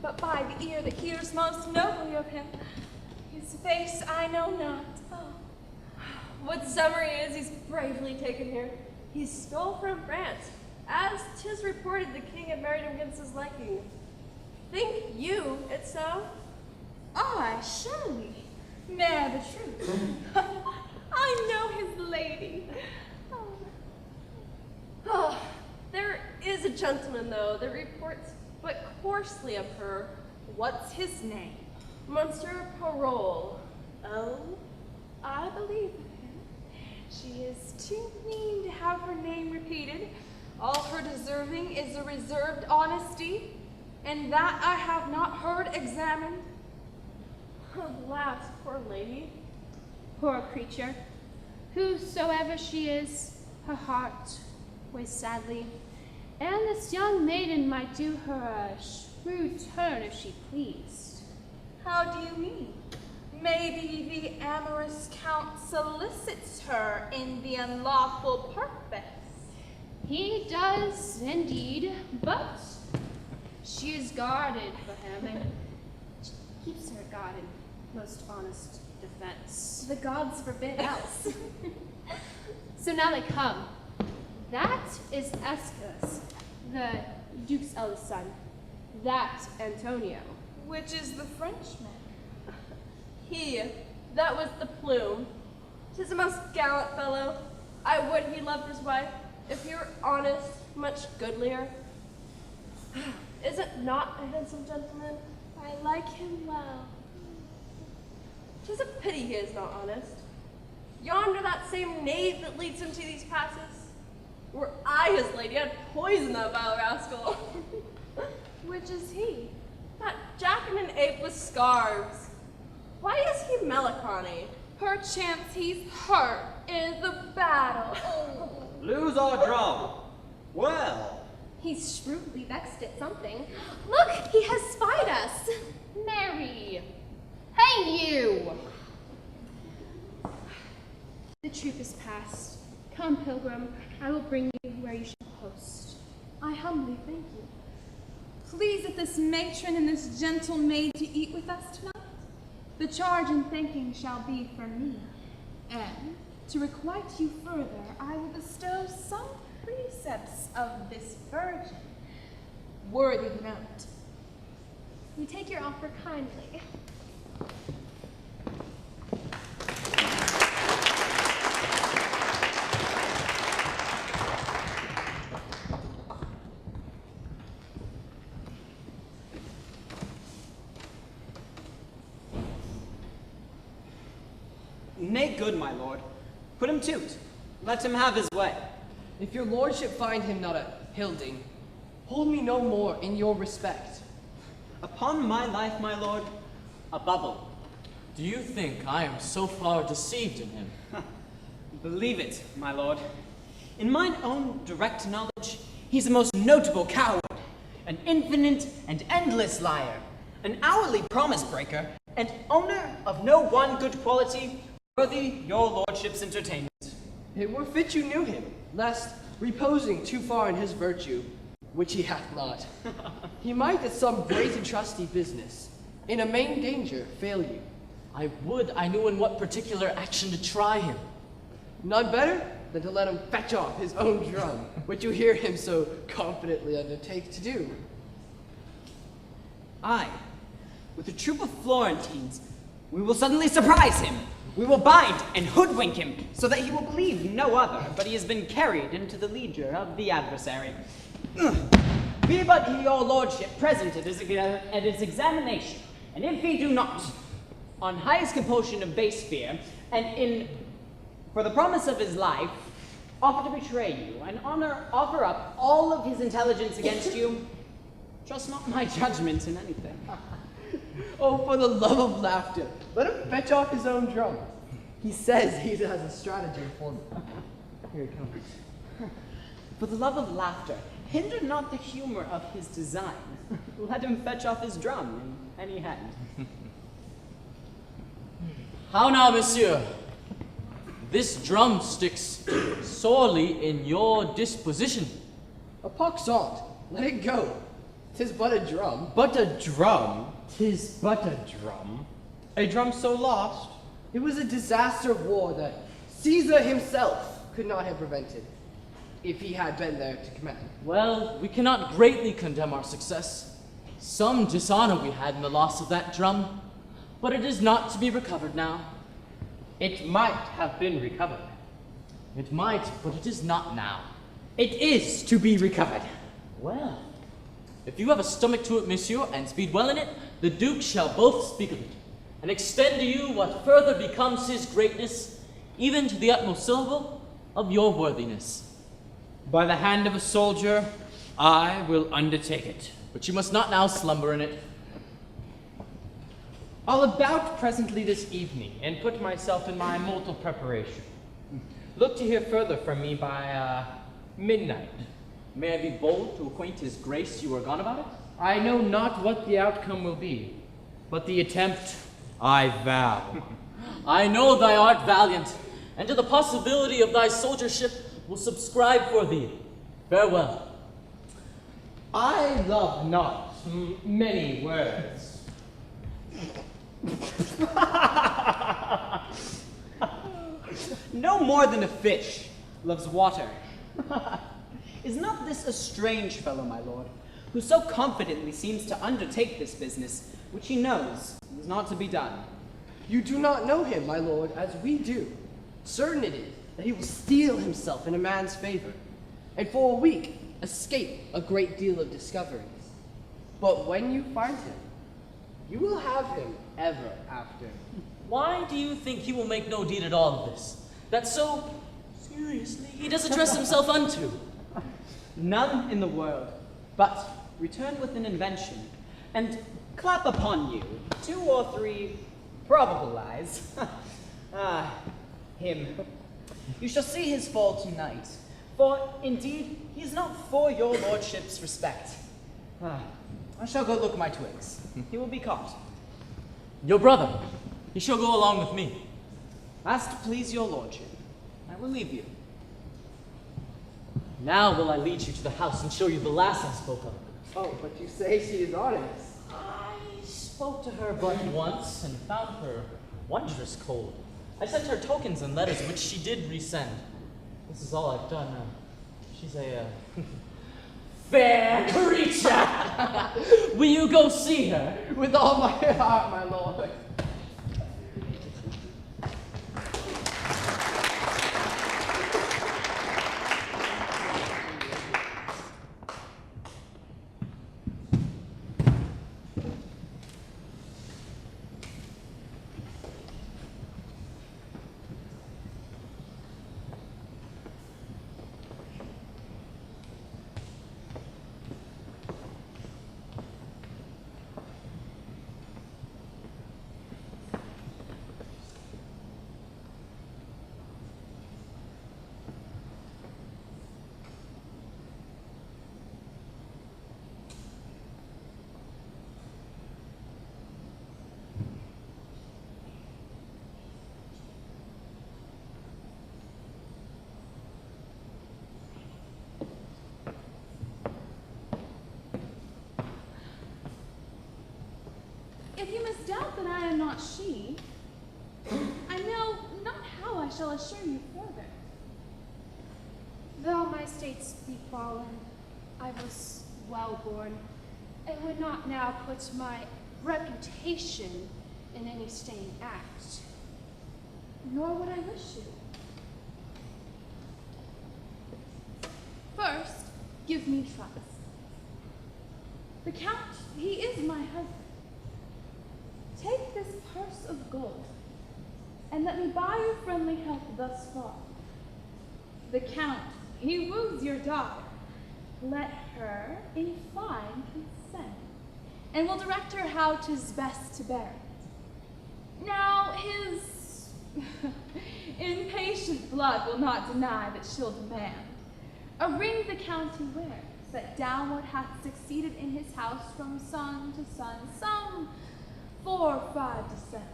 But by the ear that hears most nobly of him, his face I know not. Oh. What summary is he's bravely taken here? He stole from France, as 'tis reported the king had married him against his liking. Think you it so? Aye, surely. May the truth. I know his lady. Oh, there is a gentleman, though, that reports but coarsely of her. What's his name? Monsieur Parole. Oh, I believe him. She is too mean to have her name repeated. All her deserving is a reserved honesty, and that I have not heard examined. Alas, poor lady. Poor creature. Whosoever she is, her heart weighs sadly, and this young maiden might do her a shrewd turn if she pleased. How do you mean? Maybe the amorous count solicits her in the unlawful purpose. He does indeed, but she is guarded for him, and keeps her God in most honest defense. The gods forbid else. So now they come. That is Escalus, the Duke's eldest son. That Antonio. Which is the Frenchman? He, that was the plume. 'Tis a most gallant fellow. I would he loved his wife. If he were honest, much goodlier. Is it not a handsome gentleman? I like him well. 'Tis a pity he is not honest. Yonder that same knave that leads him to these passes. Were I his lady, I'd poison that vile rascal. Which is he? That jack and an ape with scarves. Why is he melancholy? Perchance he's hurt in the battle. Lose our drum. Well. He's shrewdly vexed at something. Look, he has spied us. Mary! Hey, you! The troop is past. Come, pilgrim, I will bring you where you shall post. I humbly thank you. Please at this matron and this gentle maid to eat with us tonight. The charge in thanking shall be for me, and to requite you further, I will bestow some precepts of this virgin, worthy the note. We take your offer kindly. Nay, good, my lord. Put him to't. Let him have his way. If your lordship find him not a hilding, hold me no more in your respect. Upon my life, my lord, a bubble. Do you think I am so far deceived in him? Believe it, my lord. In mine own direct knowledge, he's a most notable coward, an infinite and endless liar, an hourly promise breaker, and owner of no one good quality worthy your lordship's entertainment. It were fit you knew him, lest, reposing too far in his virtue, which he hath not, he might at some great and trusty business, in a main danger, fail you. I would I knew in what particular action to try him. None better than to let him fetch off his own drum, which you hear him so confidently undertake to do. Aye, with a troop of Florentines, we will suddenly surprise him. We will bind and hoodwink him, so that he will believe no other, but he has been carried into the leisure of the adversary. Be but he, your lordship, present at his examination, and if he do not, on highest compulsion of base fear, and for the promise of his life, offer to betray you, and offer up all of his intelligence against you, trust not my judgment in anything. Oh, for the love of laughter, let him fetch off his own drum. He says he has a stratagem for me. Here he comes. For the love of laughter, hinder not the humor of his design. Let him fetch off his drum in any hand. How now, monsieur? This drum sticks sorely in your disposition. A poxont, let it go. 'Tis but a drum. But a drum? 'Tis but a drum. A drum so lost? It was a disaster of war that Caesar himself could not have prevented, if he had been there to command. Well, we cannot greatly condemn our success. Some dishonor we had in the loss of that drum, but it is not to be recovered now. It might have been recovered. It might, but it is not now. It is to be recovered. Well, if you have a stomach to it, monsieur, and speed well in it, the Duke shall both speak of it, and extend to you what further becomes his greatness, even to the utmost syllable of your worthiness. By the hand of a soldier, I will undertake it. But you must not now slumber in it. I'll about presently this evening, and put myself in my mortal preparation. Look to hear further from me by, midnight. May I be bold to acquaint his grace you are gone about it? I know not what the outcome will be, but the attempt I vow. I know thy art valiant, and to the possibility of thy soldiership will subscribe for thee. Farewell. I love not many words. No more than a fish loves water. Is not this a strange fellow, my lord, who so confidently seems to undertake this business, which he knows is not to be done? You do not know him, my lord, as we do. Certain it is that he will steel himself in a man's favor, and for a week escape a great deal of discoveries. But when you find him, you will have him ever after. Why do you think he will make no deed at all of this? That so seriously he does address himself unto? None in the world, but return with an invention, and clap upon you 2 or 3 probable lies. Him. You shall see his fall tonight, for indeed he is not for your lordship's respect. I shall go look my twigs. He will be caught. Your brother, he shall go along with me. As to please your lordship, I will leave you. Now will I lead you to the house and show you the lass I spoke of. Oh, but you say she is honest. I spoke to her but once and found her wondrous cold. I sent her tokens and letters which she did resend. This is all I've done. She's a fair creature. Will you go see her? With all my heart, my lord. If you misdoubt that I am not she, I know not how I shall assure you further. Though my states be fallen, I was well born, and would not now put my reputation in any staying act. Nor would I wish you. First, give me trust. The Count, he is my husband. Take this purse of gold, and let me buy your friendly help thus far. The Count, he woos your daughter. Let her, in fine, consent, and will direct her how 'tis best to bear it. Now his impatient blood will not deny that she'll demand a ring the Count he wears, that downward hath succeeded in his house from son to son, some 4 or 5 descents.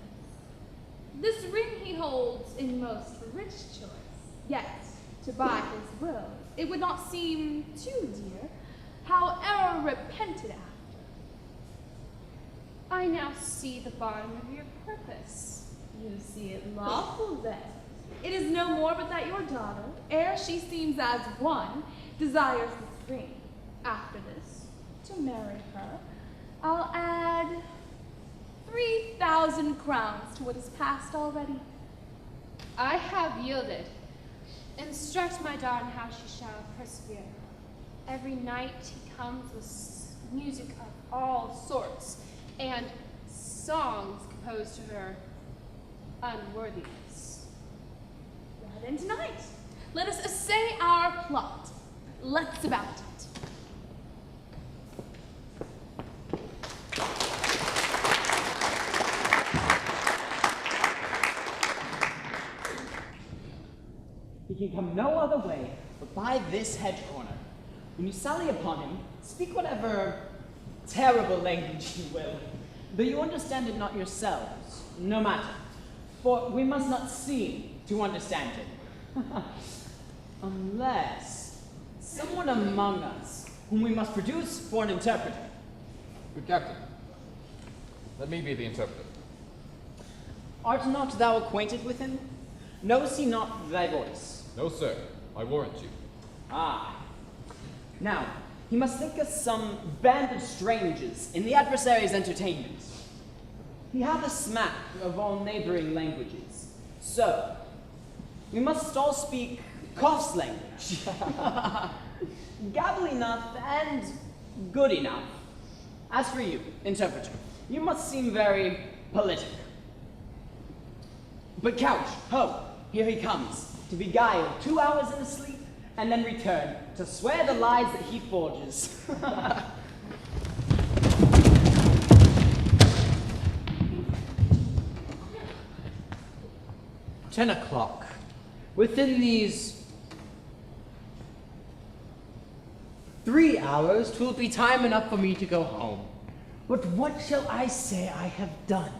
This ring he holds in most rich choice, yet to buy his will it would not seem too dear, howe'er repented after. I now see the bottom of your purpose. You see it lawful then. It is no more but that your daughter, ere she seems as one, desires this ring. After this, to marry her, I'll add 3,000 crowns to what is past already. I have yielded. Instruct my daughter how she shall persevere. Every night he comes with music of all sorts, and songs composed to her unworthiness. Well then tonight, let us essay our plot. Let's about it. He can come no other way but by this hedge corner. When you sally upon him, speak whatever terrible language you will, though you understand it not yourselves, no matter, for we must not seem to understand it. Unless someone among us whom we must produce for an interpreter. Good captain, let me be the interpreter. Art not thou acquainted with him? Knows he not thy voice? No, sir, I warrant you. Ah. Now, he must think us some band of strangers in the adversary's entertainment. He hath a smack of all neighboring languages. So, We must all speak Koth's language. Gabble enough and good enough. As for you, interpreter, you must seem very politic. But Couch, ho, here he comes, to beguile 2 hours in a sleep, and then return to swear the lies that he forges. 10 o'clock. Within these 3 hours, 'twill be time enough for me to go home. But what shall I say I have done?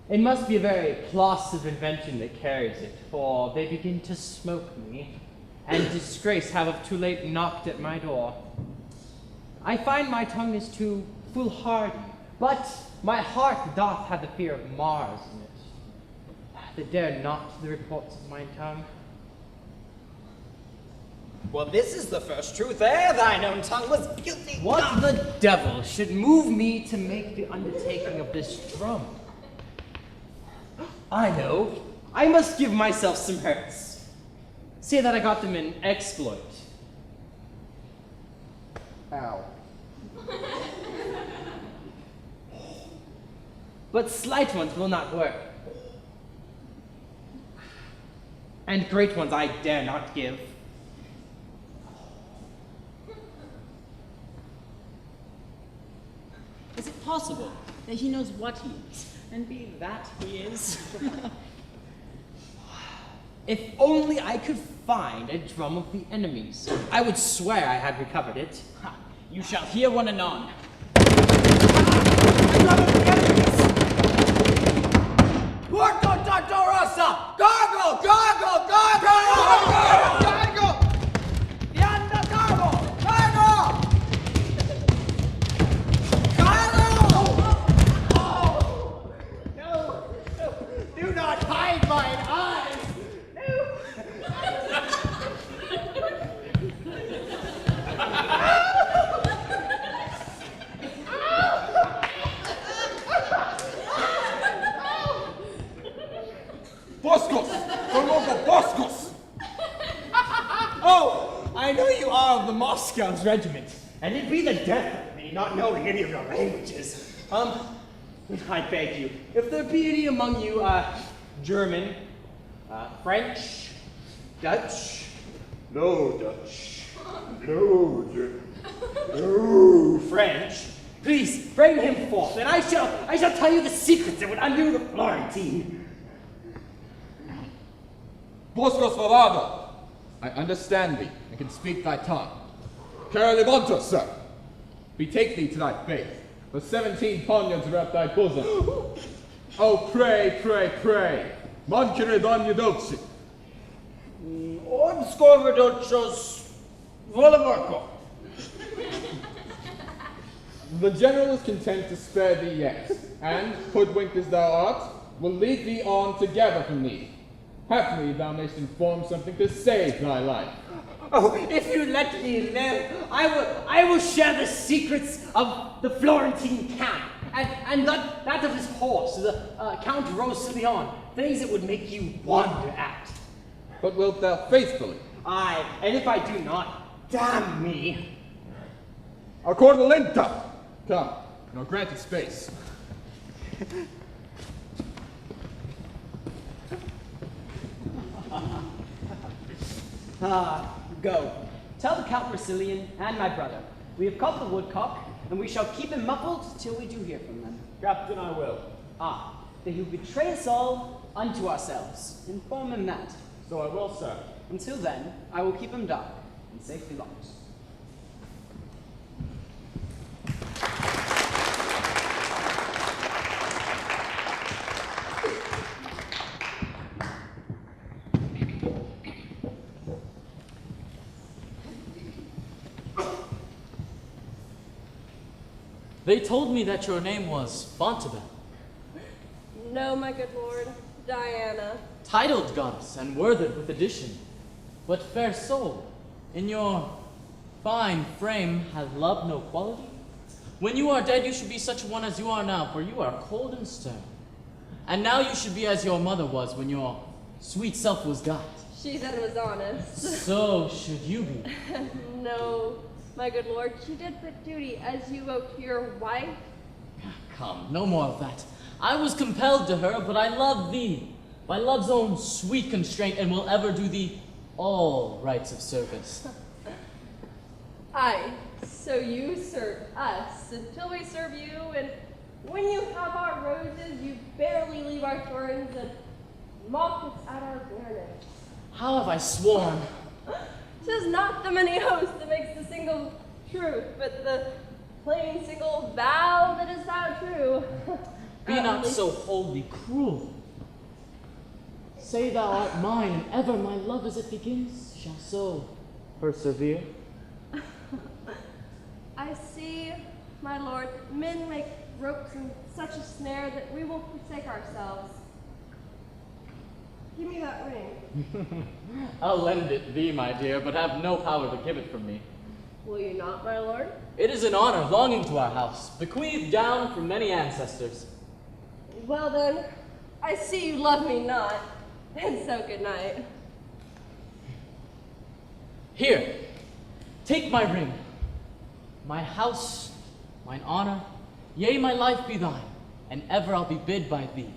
It must be a very plausive invention that carries it, for they begin to smoke me, and disgrace have of too late knocked at my door. I find my tongue is too foolhardy, but my heart doth have the fear of Mars in it. That dare not the reports of my tongue. Well, this is the first truth ere thine own tongue was guilty. What the devil should move me to make the undertaking of this drum? I know. I must give myself some hurts. Say that I got them in exploit. Ow. But slight ones will not work. And great ones I dare not give. Is it possible that he knows what he is, and be that he is? If only I could find a drum of the enemy's, I would swear I had recovered it. Ha, you shall hear one anon. Porto Tartarossa! Gargle! Gargle! Gargle! Gargle! Yanda Gargle! Gargle! Gargle! Oh! No! Do not hide mine eyes! Boscos! Colombo Boscos! Oh, I know you are of the Moscow's regiment, and it'd be the death of me not knowing any of your languages. I beg you, if there be any among you, German, French, Dutch. No Dutch. No German. No French. Please bring him forth, and I shall tell you the secrets that would undo the Florentine. Boscos Varada! I understand thee, and can speak thy tongue. Caralimonto, sir! Betake thee to thy faith, for 17 poniards are at thy bosom. Oh, pray, pray, pray! Mancere donne dolci! Obscorvidocios Volavorco. The general is content to spare thee yet, and, hoodwinked as thou art, will lead thee on to gather from thee. Haply thou mayst inform something to save thy life. Oh, if you let me live, I will share the secrets of the Florentine camp, and that of his horse, the Count Rosilion, things that would make you wonder at. But wilt thou faithfully? Aye, and if I do not, damn me. Accordalenta! Come, nor granted space. Go. Tell the Count Rosilion and my brother, we have caught the woodcock, and we shall keep him muffled till we do hear from them. Captain, I will. That he will betray us all unto ourselves. Inform him that. So I will, sir. Until then, I will keep him dark and safely locked. They told me that your name was Bontebel, No, my good lord. Diana. titled goddess and worthed with addition. But fair soul, in your fine frame hath love no quality? When you are dead, you should be such a one as you are now, for you are cold and stern. And now you should be as your mother was when your sweet self was got. She then was honest. So should you be. No, my good lord, she did but duty as you owe to your wife. Come, no more of that. I was compelled to her, but I love thee by love's own sweet constraint, and will ever do thee all rights of service. Aye, so you serve us until we serve you, and when you have our roses, you barely leave our thorns and mock us at our bareness. How have I sworn? 'Tis not the many oaths that makes the single truth, but the plain single vow that is thou true. Be not so wholly cruel. Say thou art mine, and ever my love as it begins shall so persevere. I see, my lord, men make ropes in such a snare that we will forsake ourselves. Give me that ring. I'll lend it thee, my dear, but have no power to give it from me. Will you not, my lord? It is an honor belonging to our house, bequeathed down from many ancestors. Well then, I see you love me not, and so good night. Here, take my ring. My house, mine honor, yea, my life be thine, and ever I'll be bid by thee.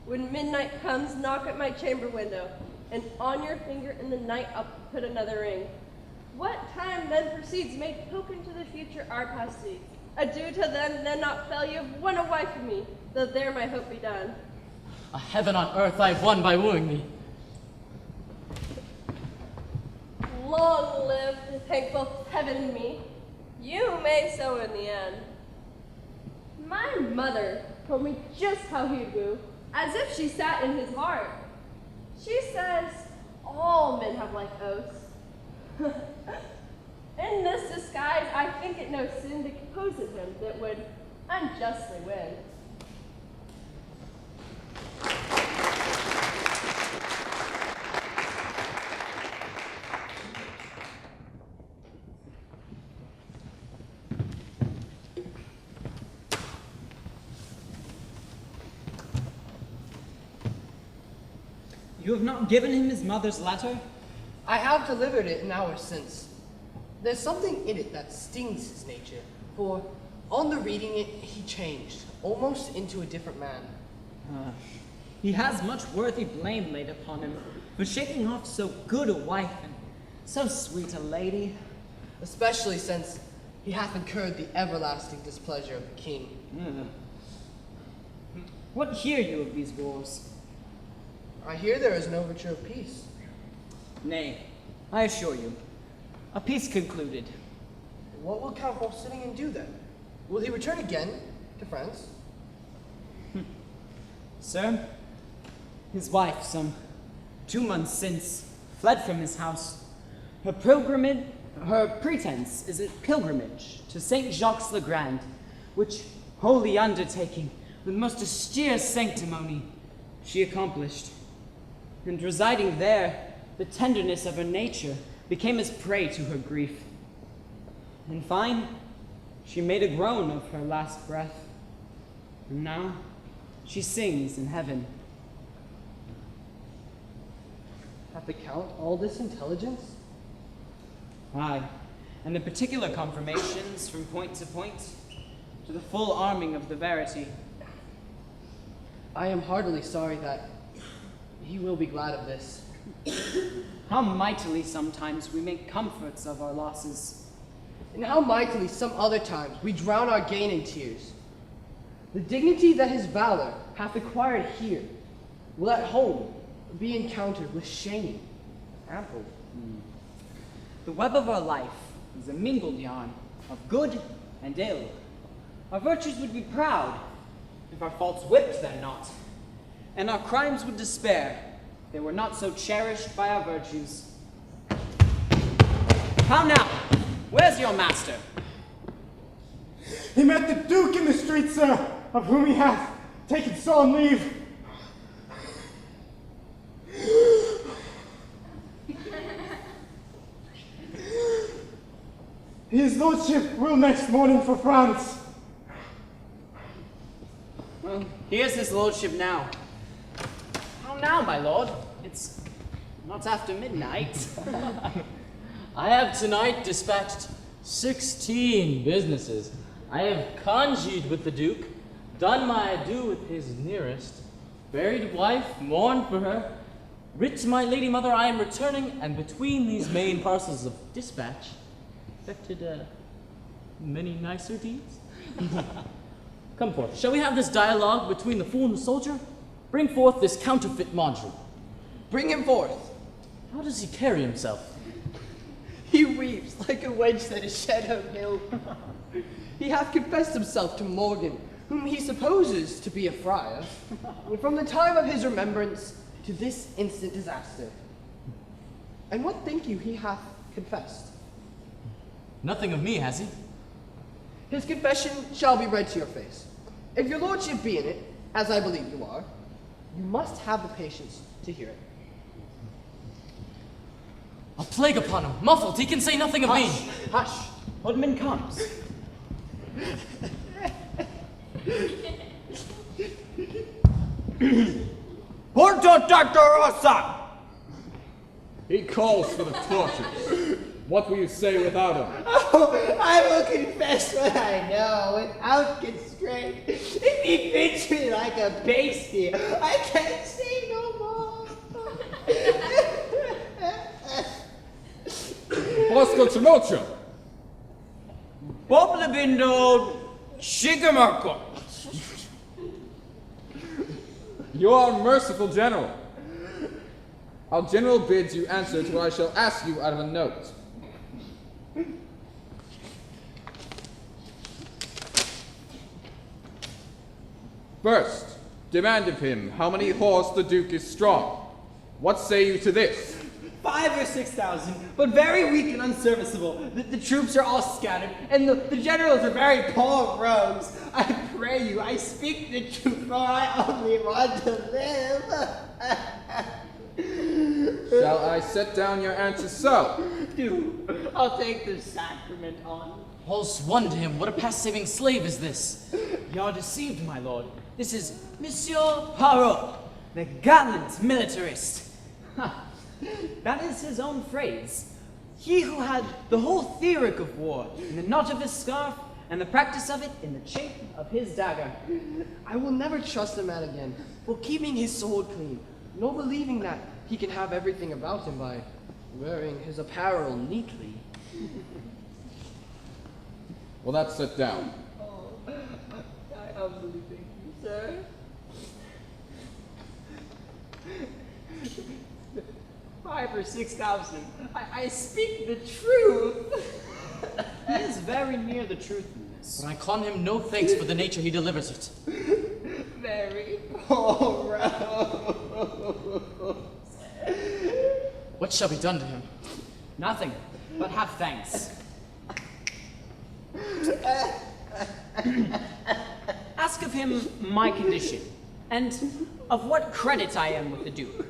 When midnight comes, knock at my chamber window, and on your finger in the night I'll put another ring. What time then proceeds may token to the future our past deeds. Adieu to them, then not fail you have won a wife of me, though there my hope be done. A heaven on earth I've won by wooing thee. Long live to thank both heaven and me. You may so in the end. My mother told me just how he'd woo, as if she sat in his heart. She says all men have like oaths. In this disguise, I think it no sin to compose of him that would unjustly win. You have not given him his mother's letter? I have delivered it an hour since. There's something in it that stings his nature, for on the reading it, he changed, almost into a different man. He has much worthy blame laid upon him for shaking off so good a wife and so sweet a lady. Especially since he hath incurred the everlasting displeasure of the king. What hear you of these wars? I hear there is an overture of peace. Nay, I assure you, a peace concluded. What will Count Volsinian do then? Will he return again to France? Sir, his wife, some 2 months since, fled from his house. Her pretense is a pilgrimage to St. Jacques le Grand, which holy undertaking, with most austere sanctimony, she accomplished. And residing there, the tenderness of her nature became as prey to her grief. In fine, she made a groan of her last breath, and now she sings in heaven. Hath the Count all this intelligence? Aye, and the particular confirmations from point to point, to the full arming of the verity. I am heartily sorry that he will be glad of this. How mightily sometimes we make comforts of our losses. And how mightily some other times we drown our gain in tears. The dignity that his valor hath acquired here will at home be encountered with shame ample. The web of our life is a mingled yarn of good and ill. Our virtues would be proud if our faults whipped them not, and our crimes would despair if they were not so cherished by our virtues. How now? Where's your master? He met the Duke in the street, sir, of whom he hath taken solemn leave. His lordship will next morning for France. Well, here's his lordship now. How now, my lord. It's not after midnight. I have tonight dispatched 16 businesses. I have congeed with the Duke, done my adieu with his nearest, buried wife, mourned for her, writ to my lady mother I am returning, and between these main parcels of dispatch, effected many nicer deeds. Come forth, shall we have this dialogue between the fool and the soldier? Bring forth this counterfeit module. Bring him forth. How does he carry himself? He weeps like a wench that is shed her milk. He hath confessed himself to Morgan, whom he supposes to be a friar, from the time of his remembrance to this instant disaster. And what think you he hath confessed? Nothing of me, has he? His confession shall be read to your face. If your lordship be in it, as I believe you are, you must have the patience to hear it. A plague upon him! Muffled, he can say nothing of me! Hush! Hoodman comes. Porto Tartarossa! He calls for the torches. What will you say without him? Oh, I will confess what I know without constraint. If he fits me like a pasty, I can't say no more. Bosco Trinocho! Bob Labindo Shigamarco. You are a merciful general. Our general bids you answer to what I shall ask you out of a note. First, demand of him how many horse the Duke is strong. What say you to this? 5,000 or 6,000, but very weak and unserviceable. The troops are all scattered, and the generals are very poor rogues. I pray you, I speak the truth, for I only want to live. Shall I set down your answer so? Do. I'll take the sacrament on. All's one to him. What a past-saving slave is this? You're deceived, my lord. This is Monsieur Parot, the gallant militarist. Ha. That is his own phrase. He who had the whole theory of war in the knot of his scarf and the practice of it in the chafe of his dagger. I will never trust a man again for keeping his sword clean, nor believing that he can have everything about him by wearing his apparel neatly. Well, that's set down. Oh, I humbly thank you, sir. 5,000 or 6,000. I speak the truth. He is very near the truth in this. But I con him no thanks for the nature he delivers it. Very poor What shall be done to him? Nothing, but have thanks. Ask of him my condition, and of what credit I am with the Duke.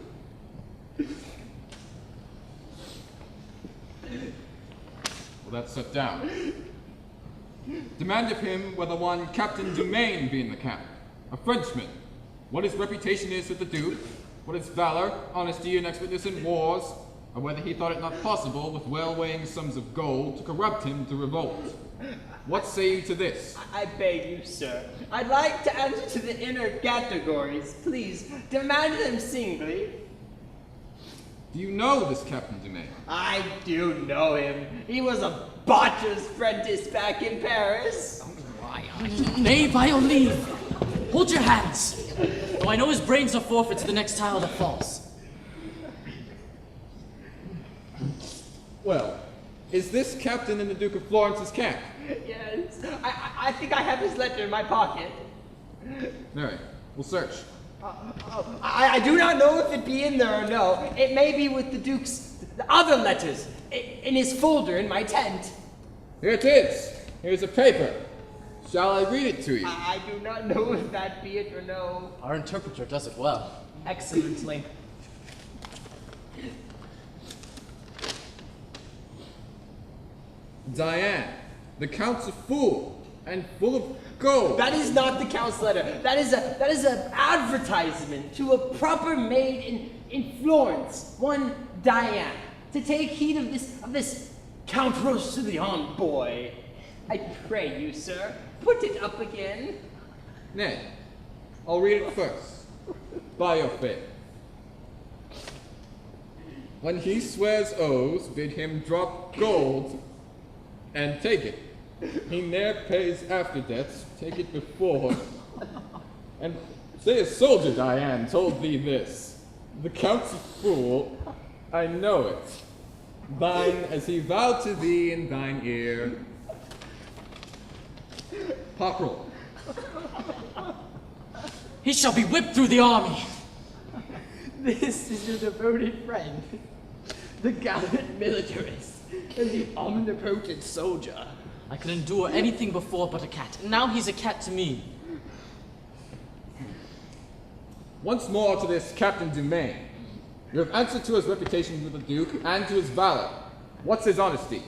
Well, that's set down. Demand of him whether one Captain Dumaine be in the camp, a Frenchman, what his reputation is with the Duke, what his valor, honesty, and expertness in wars, or whether he thought it not possible, with well-weighing sums of gold, to corrupt him to revolt. What say you to this? I beg you, sir. I'd like to answer to the inner categories. Please, demand them singly. Do you know this Captain Dumaine? I do know him. He was a botcher's apprentice back in Paris. Nay, by your leave. Hold your hands. Though I know his brains are forfeit to the next tile that falls. Well, is this captain in the Duke of Florence's camp? Yes, I think I have his letter in my pocket. Very. We'll search. I do not know if it be in there or no. It may be with the Duke's other letters in his folder in my tent. Here it is. Here's a paper. Shall I read it to you? I do not know if that be it or no. Our interpreter does it well. Excellently. Diane, the Count's a fool. and full of gold. That is not the count's letter. That is an advertisement to a proper maid in Florence, one Diane, to take heed of this Count Rousillon boy. I pray you, sir, put it up again. Nay, I'll read it first, by your faith. When he swears oaths, bid him drop gold and take it. He ne'er pays after debts, take it before. And say a soldier, Diane, told thee this. The Count's a fool, I know it. Thine, as he vowed to thee in thine ear. Pockrell. He shall be whipped through the army. This is your devoted friend, the gallant militarist, and the omnipotent soldier. I could endure anything before but a cat, and now he's a cat to me. Once more to this Captain Dumaine. You have answered to his reputation with the Duke and to his valor. What's his honesty?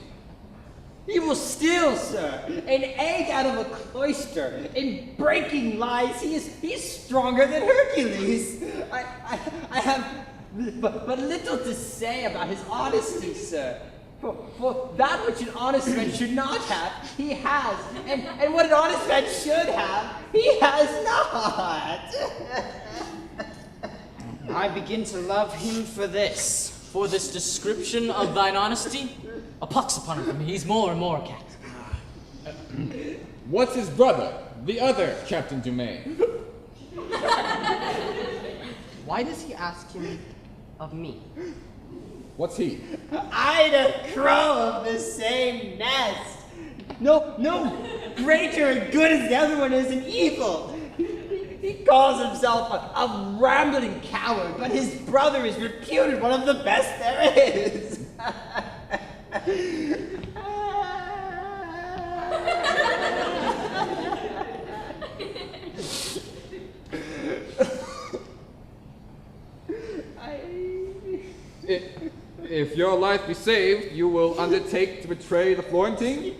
He will steal, sir, an egg out of a cloister. In breaking lies, he's stronger than Hercules. I have but little to say about his honesty, sir. For that which an honest man should not have, he has. And what an honest man should have, he has not. I begin to love him for this. For this description of thine honesty? A pox upon him, he's more and more a cat. What's his brother, the other Captain Dumaine? Why does he ask him of me? What's he? I'd a crow of the same nest. No greater and good as the other one is in evil. He calls himself a rambling coward, but his brother is reputed one of the best there is. If your life be saved, you will undertake to betray the Florentine?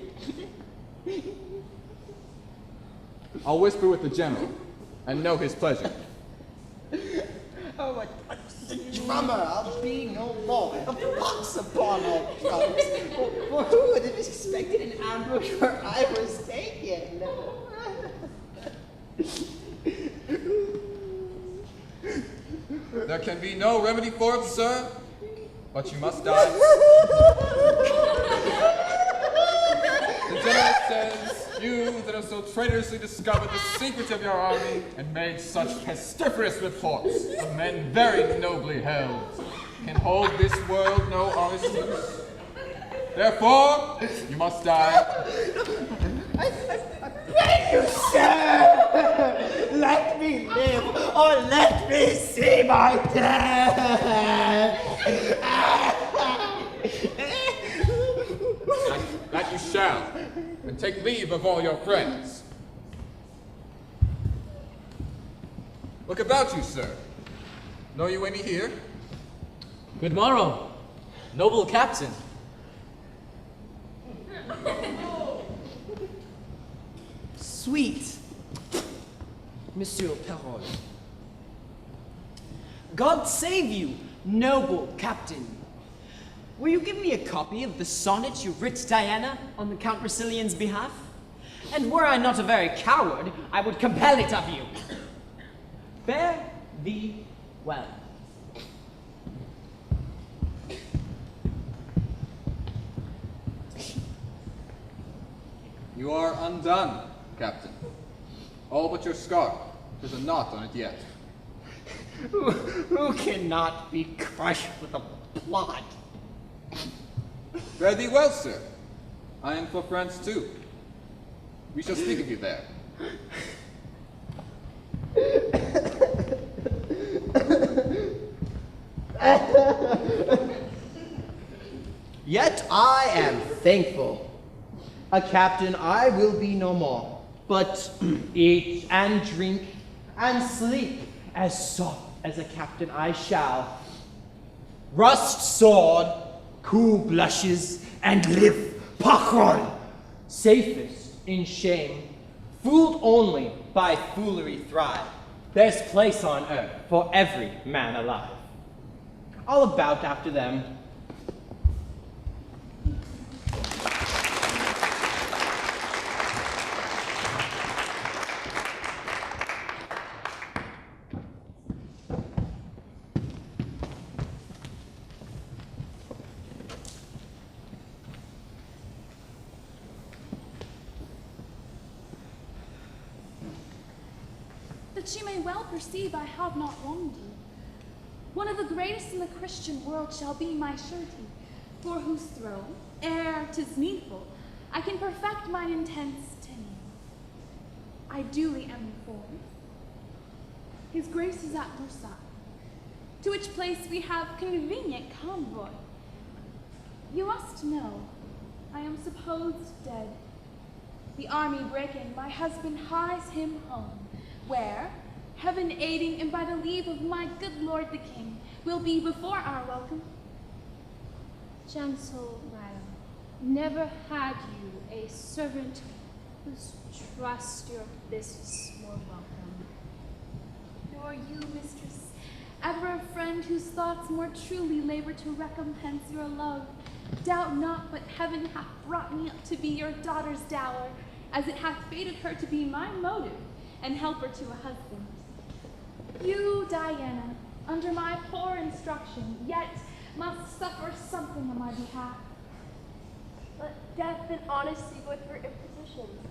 I'll whisper with the general, and know his pleasure. Oh, a drummer, I'll be no more. A pox upon all drums. For who would have expected an ambush where I was taken? There can be no remedy for it, sir, but you must die. The general says, you that have so traitorously discovered the secrets of your army and made such pestiferous reports of men very nobly held, can hold this world no honest use. Therefore, you must die. Thank you, sir! Let me live, or let me see my death! That you shall, and take leave of all your friends. Look about you, sir. Know you any here? Good morrow, noble captain. Sweet Monsieur Perrault. God save you, noble captain. Will you give me a copy of the sonnet you writ Diana on the Count Rousillion's behalf? And were I not a very coward, I would compel it of you. Fare thee well. You are undone, Captain. All but your scarf. There's a knot on it yet. Who cannot be crushed with a plot? Fare thee well, sir. I am for France too. We shall speak of you there. Yet I am thankful. A captain I will be no more, but eat and drink and sleep as soft as a captain I shall. Rust sword, cool blushes, and live Pachron, safest in shame Fooled only by foolery thrive. There's place on earth for every man alive. All about after them. That you may well perceive I have not wronged you. One of the greatest in the Christian world shall be my surety, for whose throne, ere 'tis needful, I can perfect mine intents to name. I duly am informed. His grace is at Versailles, to which place we have convenient convoy. You must know, I am supposed dead. The army breaking, my husband hies him home, where, heaven aiding, and by the leave of my good lord the king, will be before our welcome. Gentle madam, never had you a servant whose trust your business more welcome. Nor you, mistress, ever a friend whose thoughts more truly labor to recompense your love. Doubt not but heaven hath brought me up to be your daughter's dower, as it hath fated her to be my motive, and helper to a husband. You, Diana, under my poor instruction, yet must suffer something on my behalf. Let death and honesty go with your impositions.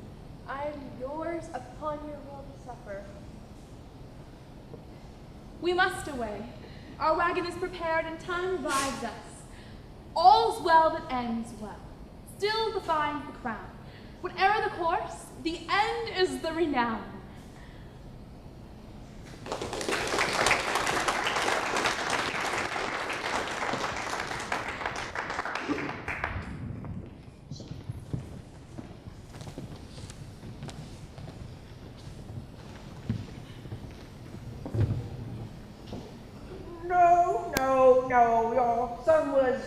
I am yours upon your will to suffer. We must away. Our wagon is prepared and time revives us. All's well that ends well. Still defines the crown. Whatever the course, the end is the renown. No, your son was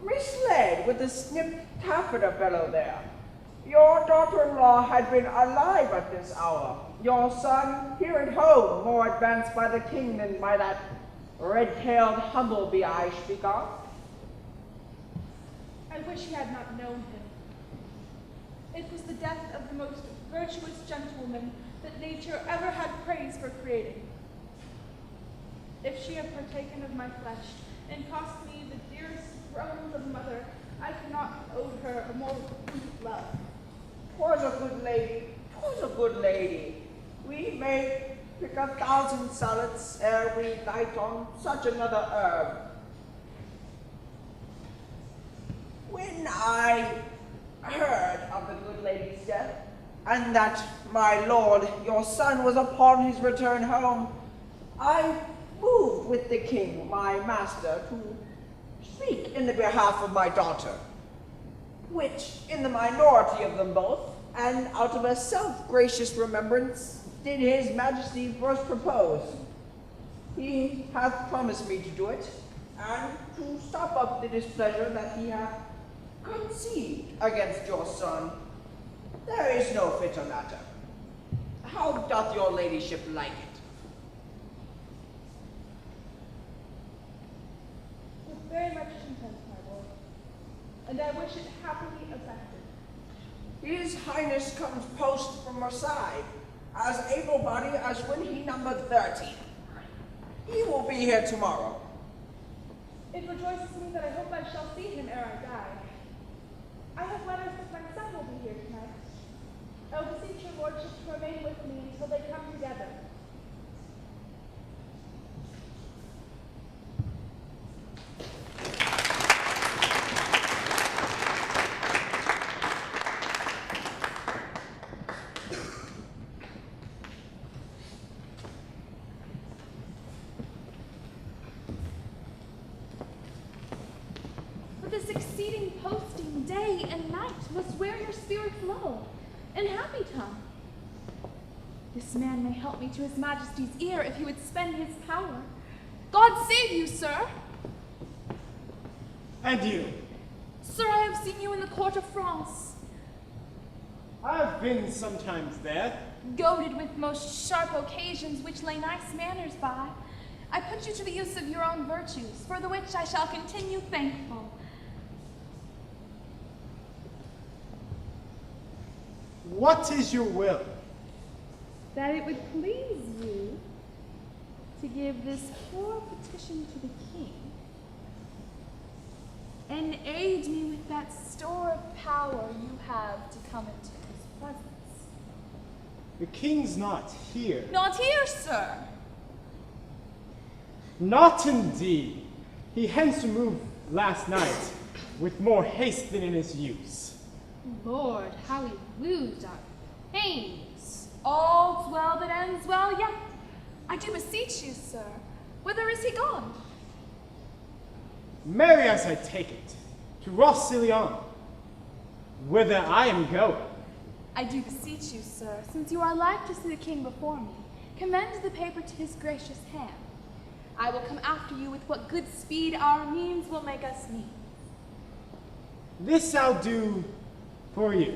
misled with the snip taffeta fellow there. Your daughter-in-law had been alive at this hour. Your son here at home, more advanced by the king than by that red-tailed humblebee I speak of. I wish he had not known him. It was the death of the most virtuous gentlewoman that nature ever had praise for creating. If she had partaken of my flesh and cost me the dearest thrones of a mother, I could not have owed her a more complete love. 'Twas a good lady, 'twas a good lady. We may pick 1,000 salads ere we light on such another herb. When I heard of the good lady's death, and that my lord, your son, was upon his return home, I moved with the king, my master, to speak in the behalf of my daughter, which, in the minority of them both, and out of a self-gracious remembrance, did his majesty first propose. He hath promised me to do it, and to stop up the displeasure that he hath conceived against your son. There is no fitter matter. How doth your ladyship like it? With very much content, my lord, and I wish it happily effected. His Highness comes post from Versailles, as able-bodied as when he numbered 30. He will be here tomorrow. It rejoices me that I hope I shall see him ere I die. I have letters that my son will be here tonight. I will beseech your lordship to remain with me until they come together. But this exceeding posting day and night must wear your spirits low and happy tongue. This man may help me to his majesty's ear if he would spend his power. God save you, sir. And you? Sir, I have seen you in the court of France. I've been sometimes there. Goaded with most sharp occasions which lay nice manners by, I put you to the use of your own virtues, for the which I shall continue thankful. What is your will? That it would please you to give this poor petition to the king, and aid me with that store of power you have to come into his presence. The king's not here. Not here, sir. Not indeed. He hence removed last night with more haste than in his use. Lord, how he woos our pains. All's well that ends well yet. I do beseech you, sir. Whither is he gone? Marry as I take it, to Rossillon, whither I am going. I do beseech you, sir, since you are like to see the king before me, commend the paper to his gracious hand. I will come after you with what good speed our means will make us meet. This I'll do for you.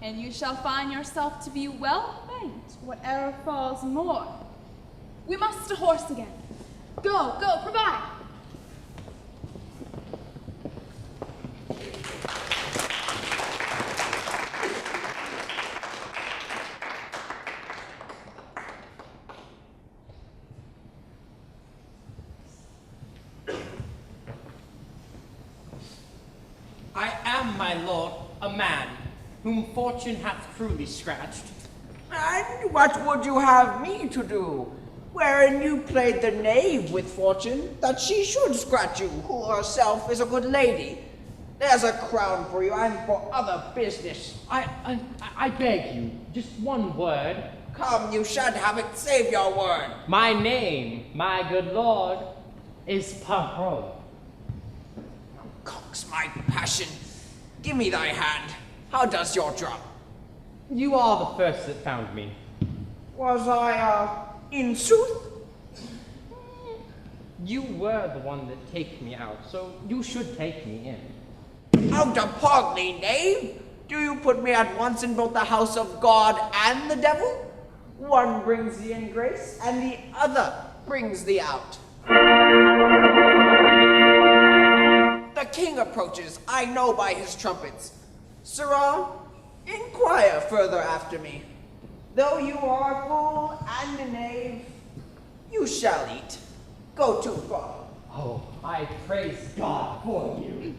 And you shall find yourself to be well thanked, whate'er falls more. We must to horse again. Go, go, provide. I am, my lord, a man whom fortune hath cruelly scratched. And what would you have me to do? Wherein you played the knave with fortune, that she should scratch you, who herself is a good lady. There's a crown for you, and for other business. I beg you, just one word. Come, you shan't have it, save your word. My name, my good lord, is Parole. Cox my passion. Give me thy hand. How does your drum? You are the first that found me. Was I, in sooth? You were the one that take me out, so you should take me in. Out upon thee, knave! Do you put me at once in both the house of God and the devil? One brings thee in grace, and the other brings thee out. The king approaches, I know by his trumpets. Sirrah, inquire further after me. Though you are a fool and a knave, you shall eat. Go to, father. Oh, I praise God for you.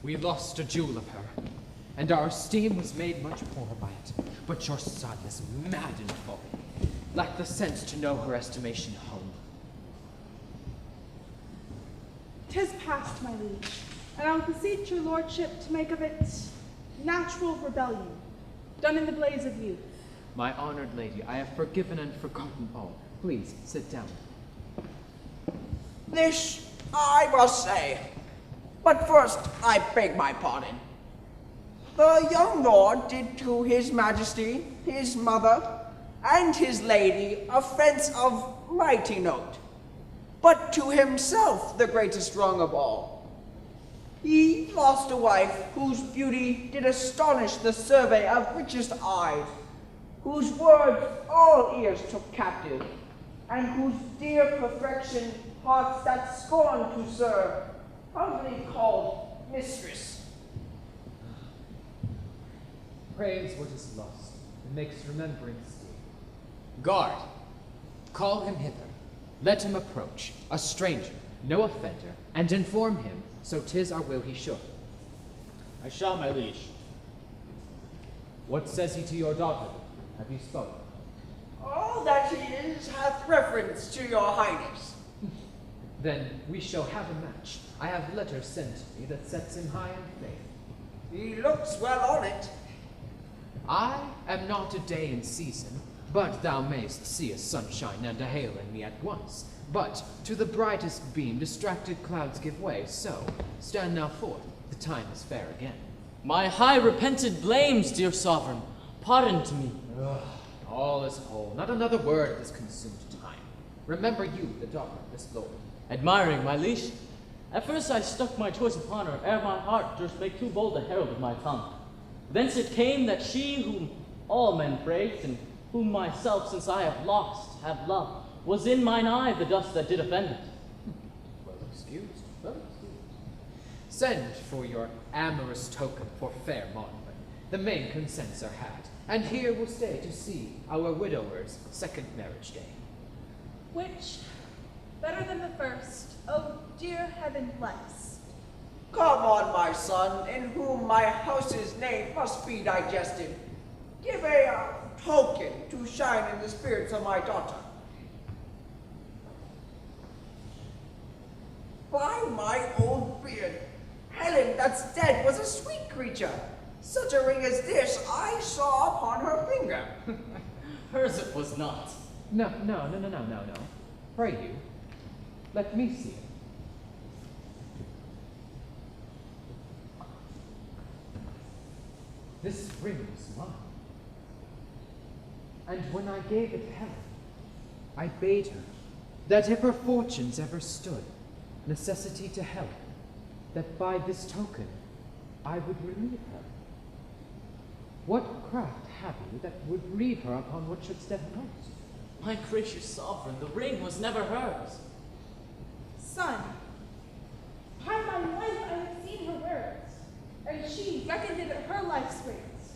We lost a jewel of her, and our esteem was made much poorer by it. But your son is mad in folly, lacked the sense to know her estimation home. 'Tis past, my liege, and I will beseech your lordship to make of it natural rebellion, done in the blaze of youth. My honored lady, I have forgiven and forgotten all. Please, sit down. This I must say. But first, I beg my pardon. The young lord did to his majesty, his mother, and his lady offense of mighty note, but to himself the greatest wrong of all. He lost a wife whose beauty did astonish the survey of richest eyes, whose words all ears took captive, and whose dear perfection hearts that scorn to serve, humbly called mistress. Praise what is lost, and makes remembering stay. Guard, call him hither. Let him approach, a stranger, no offender, and inform him, so 'tis our will he should. I shall, my liege. What says he to your daughter? Have you spoken? All that he is hath reference to your highness. Then we shall have a match. I have letters sent to me that sets him high in faith. He looks well on it. I am not a day in season, but thou mayst see a sunshine and a hail in me at once. But to the brightest beam distracted clouds give way, so stand now forth, the time is fair again. My high repented blames, dear sovereign, pardon to me. All is whole. Not another word of this consumed time. Remember you, the daughter of this lord. Admiring, my liege. At first I stuck my choice upon her, ere my heart durst make too bold a herald of my tongue. Thence it came that she whom all men praised, and whom myself since I have lost have loved, was in mine eye the dust that did offend it. Well excused, well excused. Send for your amorous token for fair Maudlin. The main consents are had, and here we'll stay to see our widower's second marriage day. Which, better than the first, oh dear heaven bless. Come on, my son, in whom my house's name must be digested. Give a token to shine in the spirits of my daughter. By my old beard, Helen that's dead was a sweet creature. Such a ring as this I saw upon her finger. Hers it was not. No. Pray you, let me see it. This ring is mine. And when I gave it Helen, I bade her that if her fortunes ever stood necessity to help, that by this token I would relieve her. What craft have you that would relieve her upon what should stand most? My gracious sovereign, the ring was never hers. Son, by my life I have seen her wear it, and she reckoned it her life's rings.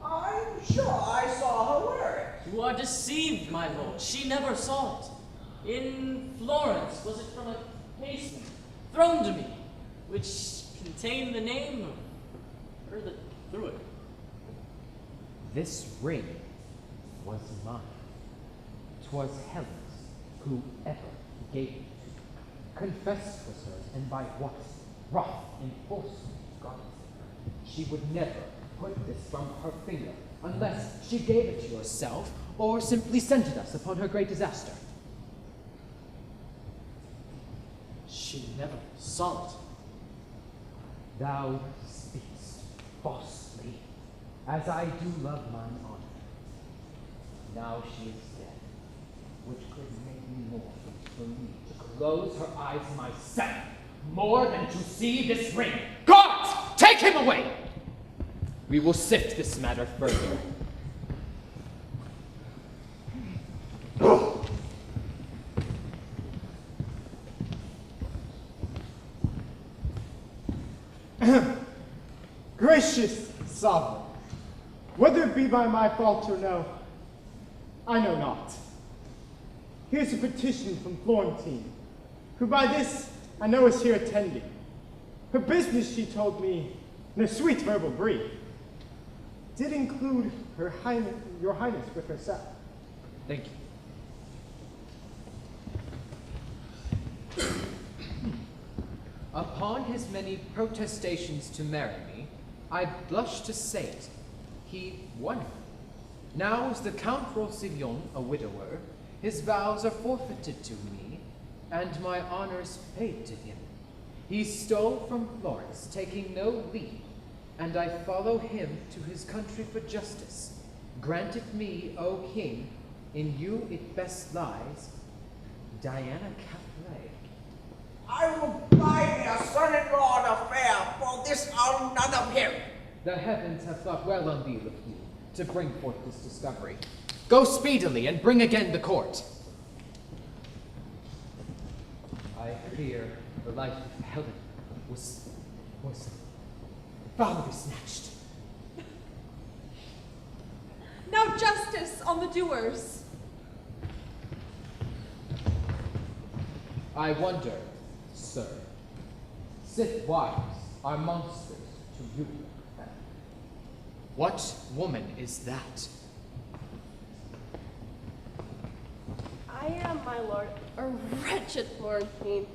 I'm sure I saw her wear it. You are deceived, my lord. She never saw it. In Florence was it from a casement thrown to me, which contained the name of her that threw it. This ring was mine. 'Twas Helen's, whoever gave it. Confessed was hers, and by what rough enforcement got it. She would never put this from her finger, unless she gave it to herself, or simply sent it us upon her great disaster. She never saw it. Thou speakst falsely, as I do love mine honor. Now she is dead, which could make me more for me to close her eyes myself, more than to see this ring. Guards, take him away! We will sift this matter further. Gracious sovereign, whether it be by my fault or no, I know not. Here's a petition from Florentine, who by this I know is here attending. Her business, she told me, in a sweet verbal brief, did include your highness with herself. Thank you. Upon his many protestations to marry me, I blush to say it, he won her. Now is the Count Rossillon a widower, his vows are forfeited to me, and my honors paid to him. He stole from Florence, taking no leave, and I follow him to his country for justice. Grant it me, O king, in you it best lies, Diana Caplay. I will buy me a son-in-law and a fair for this none of him. The heavens have thought well on thee, Lafleur, to bring forth this discovery. Go speedily and bring again the court. I fear the life of Helen was foully snatched. Now justice on the doers. I wonder, sir, Sith wives are monsters to you. What woman is that? I am, my lord, a wretched Florentine.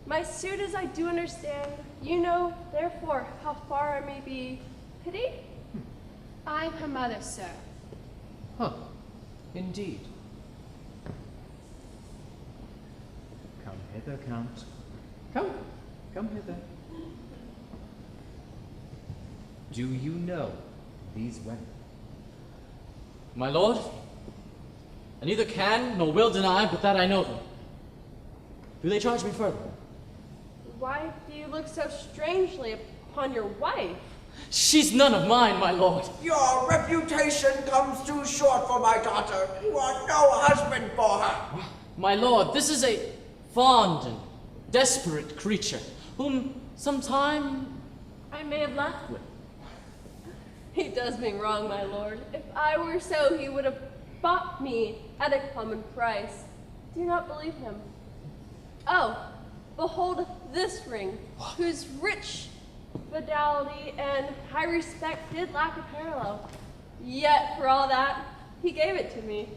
My suit, as I do understand, you know, therefore, how far I may be pitied? I'm her mother, sir. Huh, indeed. Come hither, Count. Come hither. Do you know these women? My lord, I neither can nor will deny but that I know them. Do they charge me further? Why do you look so strangely upon your wife? She's none of mine, my lord. Your reputation comes too short for my daughter. You are no husband for her. My lord, this is a fond and desperate creature, whom sometime I may have laughed with. He does me wrong, my lord. If I were so, he would have bought me at a common price. Do not believe him. Oh, behold this ring, whose rich fidelity and high respect did lack a parallel. Yet, for all that, he gave it to me.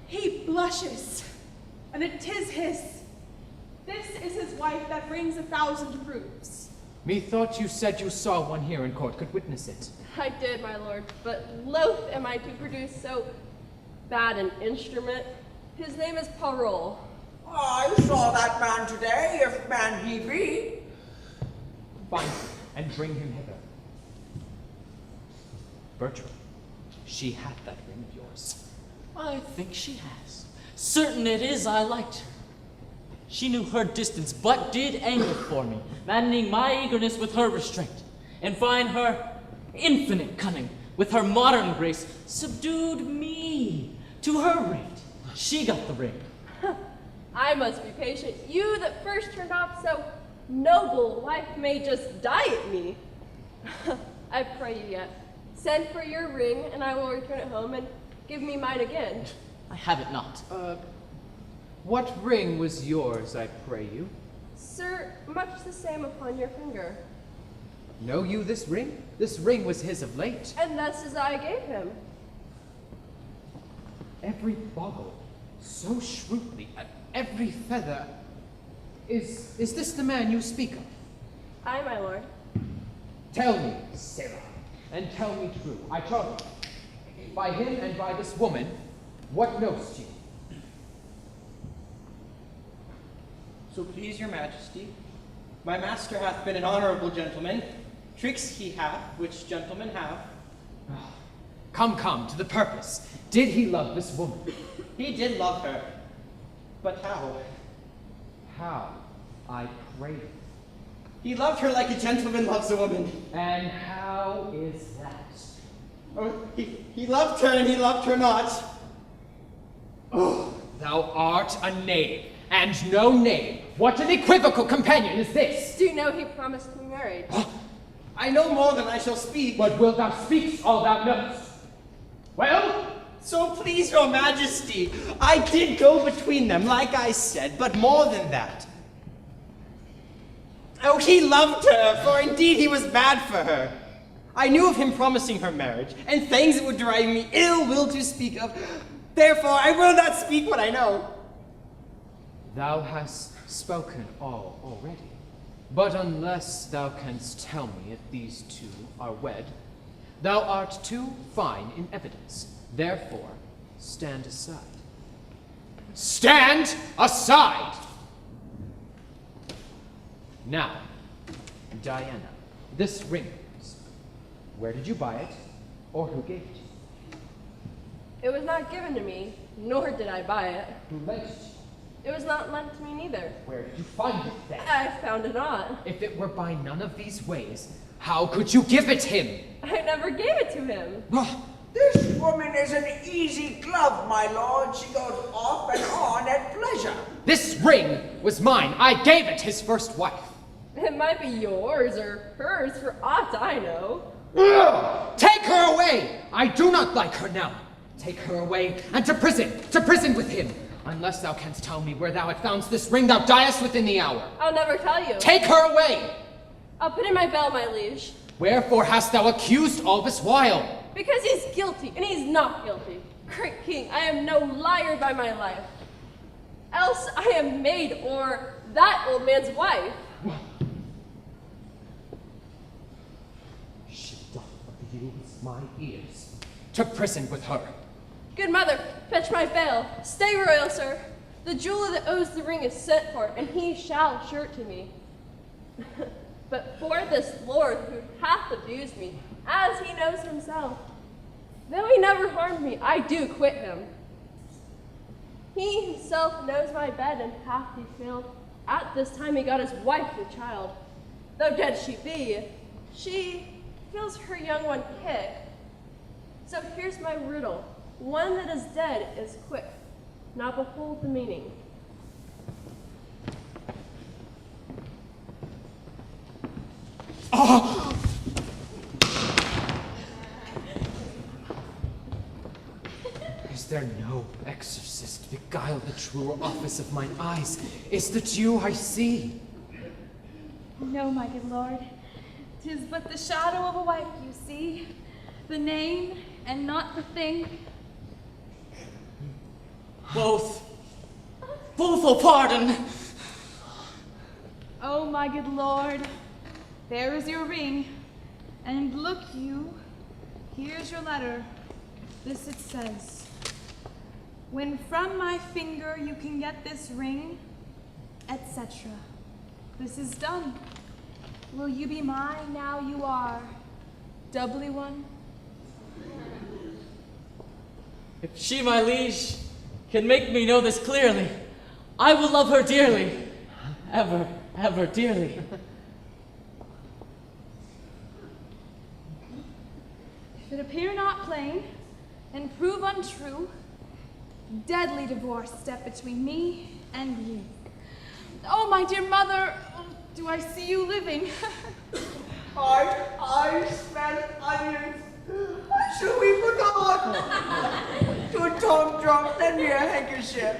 He blushes, and it 'tis his. This is his wife that brings 1,000 proofs. Methought you said you saw one here in court could witness it. I did, my lord, but loath am I to produce so bad an instrument. His name is Parole. I saw that man today, if man he be. Find him and bring him hither. Bertram, she hath that ring of yours. I think she has. Certain it is I liked her. She knew her distance, but did anger for me, maddening my eagerness with her restraint, and find her infinite cunning with her modern grace subdued me to her rate. She got the ring. I must be patient. You that first turned off so noble wife may just die at me. I pray you yet. Send for your ring, and I will return it home and give me mine again. I have it not. What ring was yours, I pray you? Sir, much the same upon your finger. Know you this ring? This ring was his of late. And thus as I gave him. Every boggle, so shrewdly, at every feather. Is this the man you speak of? Aye, my lord. Tell me, Sarah, and tell me true, I charge you, by him and by this woman, what knowst you? So please your majesty, my master hath been an honorable gentleman. Tricks he hath, which gentlemen have. Come, to the purpose. Did he love this woman? He did love her. But how? How, I pray you? He loved her like a gentleman loves a woman. And how is that? Oh, he loved her and he loved her not. Oh, thou art a knave, and no knave. What an equivocal companion is this? Do you know he promised me marriage? I know more than I shall speak. But wilt thou speak all thou knowest? Well? So please your majesty, I did go between them, like I said, but more than that. Oh, he loved her, for indeed he was bad for her. I knew of him promising her marriage, and things that would drive me ill will to speak of. Therefore, I will not speak what I know. Thou hast spoken all already. But unless thou canst tell me if these two are wed, thou art too fine in evidence. Therefore, stand aside. Stand aside! Now, Diana, this ring, where did you buy it, or who gave it to you? It was not given to me, nor did I buy it. Who lent it to you? It was not lent to me neither. Where did you find it then? I found it not. If it were by none of these ways, how could you give it him? I never gave it to him. This woman is an easy glove, my lord. She goes off and on at pleasure. This ring was mine. I gave it his first wife. It might be yours or hers for aught I know. Take her away! I do not like her now. Take her away and to prison with him. Unless thou canst tell me where thou hast found this ring, thou diest within the hour. I'll never tell you. Take her away! I'll put in my bell, my liege. Wherefore hast thou accused all this while? Because he's guilty, and he's not guilty. Great king, I am no liar by my life. Else I am maid, or that old man's wife. She doth abuse my ears. To prison with her. Good mother, fetch my bell. Stay, royal sir. The jeweler that owes the ring is sent for, and he shall show it to me. But for this lord who hath abused me, as he knows himself, though he never harmed me, I do quit him. He himself knows my bed and hath he filled. At this time he got his wife and child. Though dead she be, she feels her young one kick. So here's my riddle. One that is dead is quick. Now behold the meaning. Is there no exorcist beguile the truer office of mine eyes? Is it you I see? No, my good lord. 'Tis but the shadow of a wife you see, the name and not the thing. Both will pardon. Oh, my good lord, there is your ring, and look you, here's your letter. This it says, when from my finger you can get this ring, etc. This is done. Will you be mine now you are, doubly one? If she, my liege, can make me know this clearly, I will love her dearly, ever, ever dearly. If it appear not plain, and prove untrue, deadly divorce step between me and you. Oh, my dear mother, do I see you living? I smell onions. Should we forgot? To Tom Drum, lend me a handkerchief.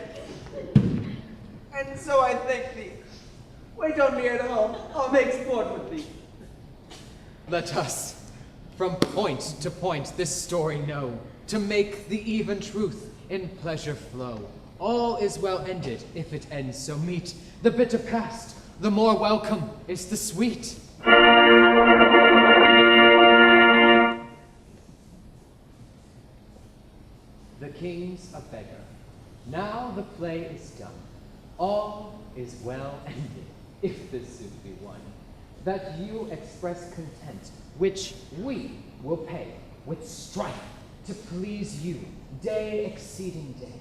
And so I thank thee. Wait on me at home. I'll make sport with thee. Let us, from point to point, this story know, to make the even truth in pleasure flow. All is well ended, if it ends so meet. The bitter past, the more welcome is the sweet. The king's a beggar. Now the play is done. All is well ended, if the suit be won. That you express content, which we will pay with strife to please you, day exceeding day.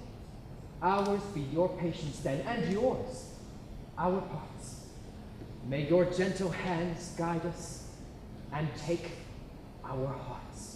Ours be your patience then, and yours, our parts. May your gentle hands guide us, and take our hearts.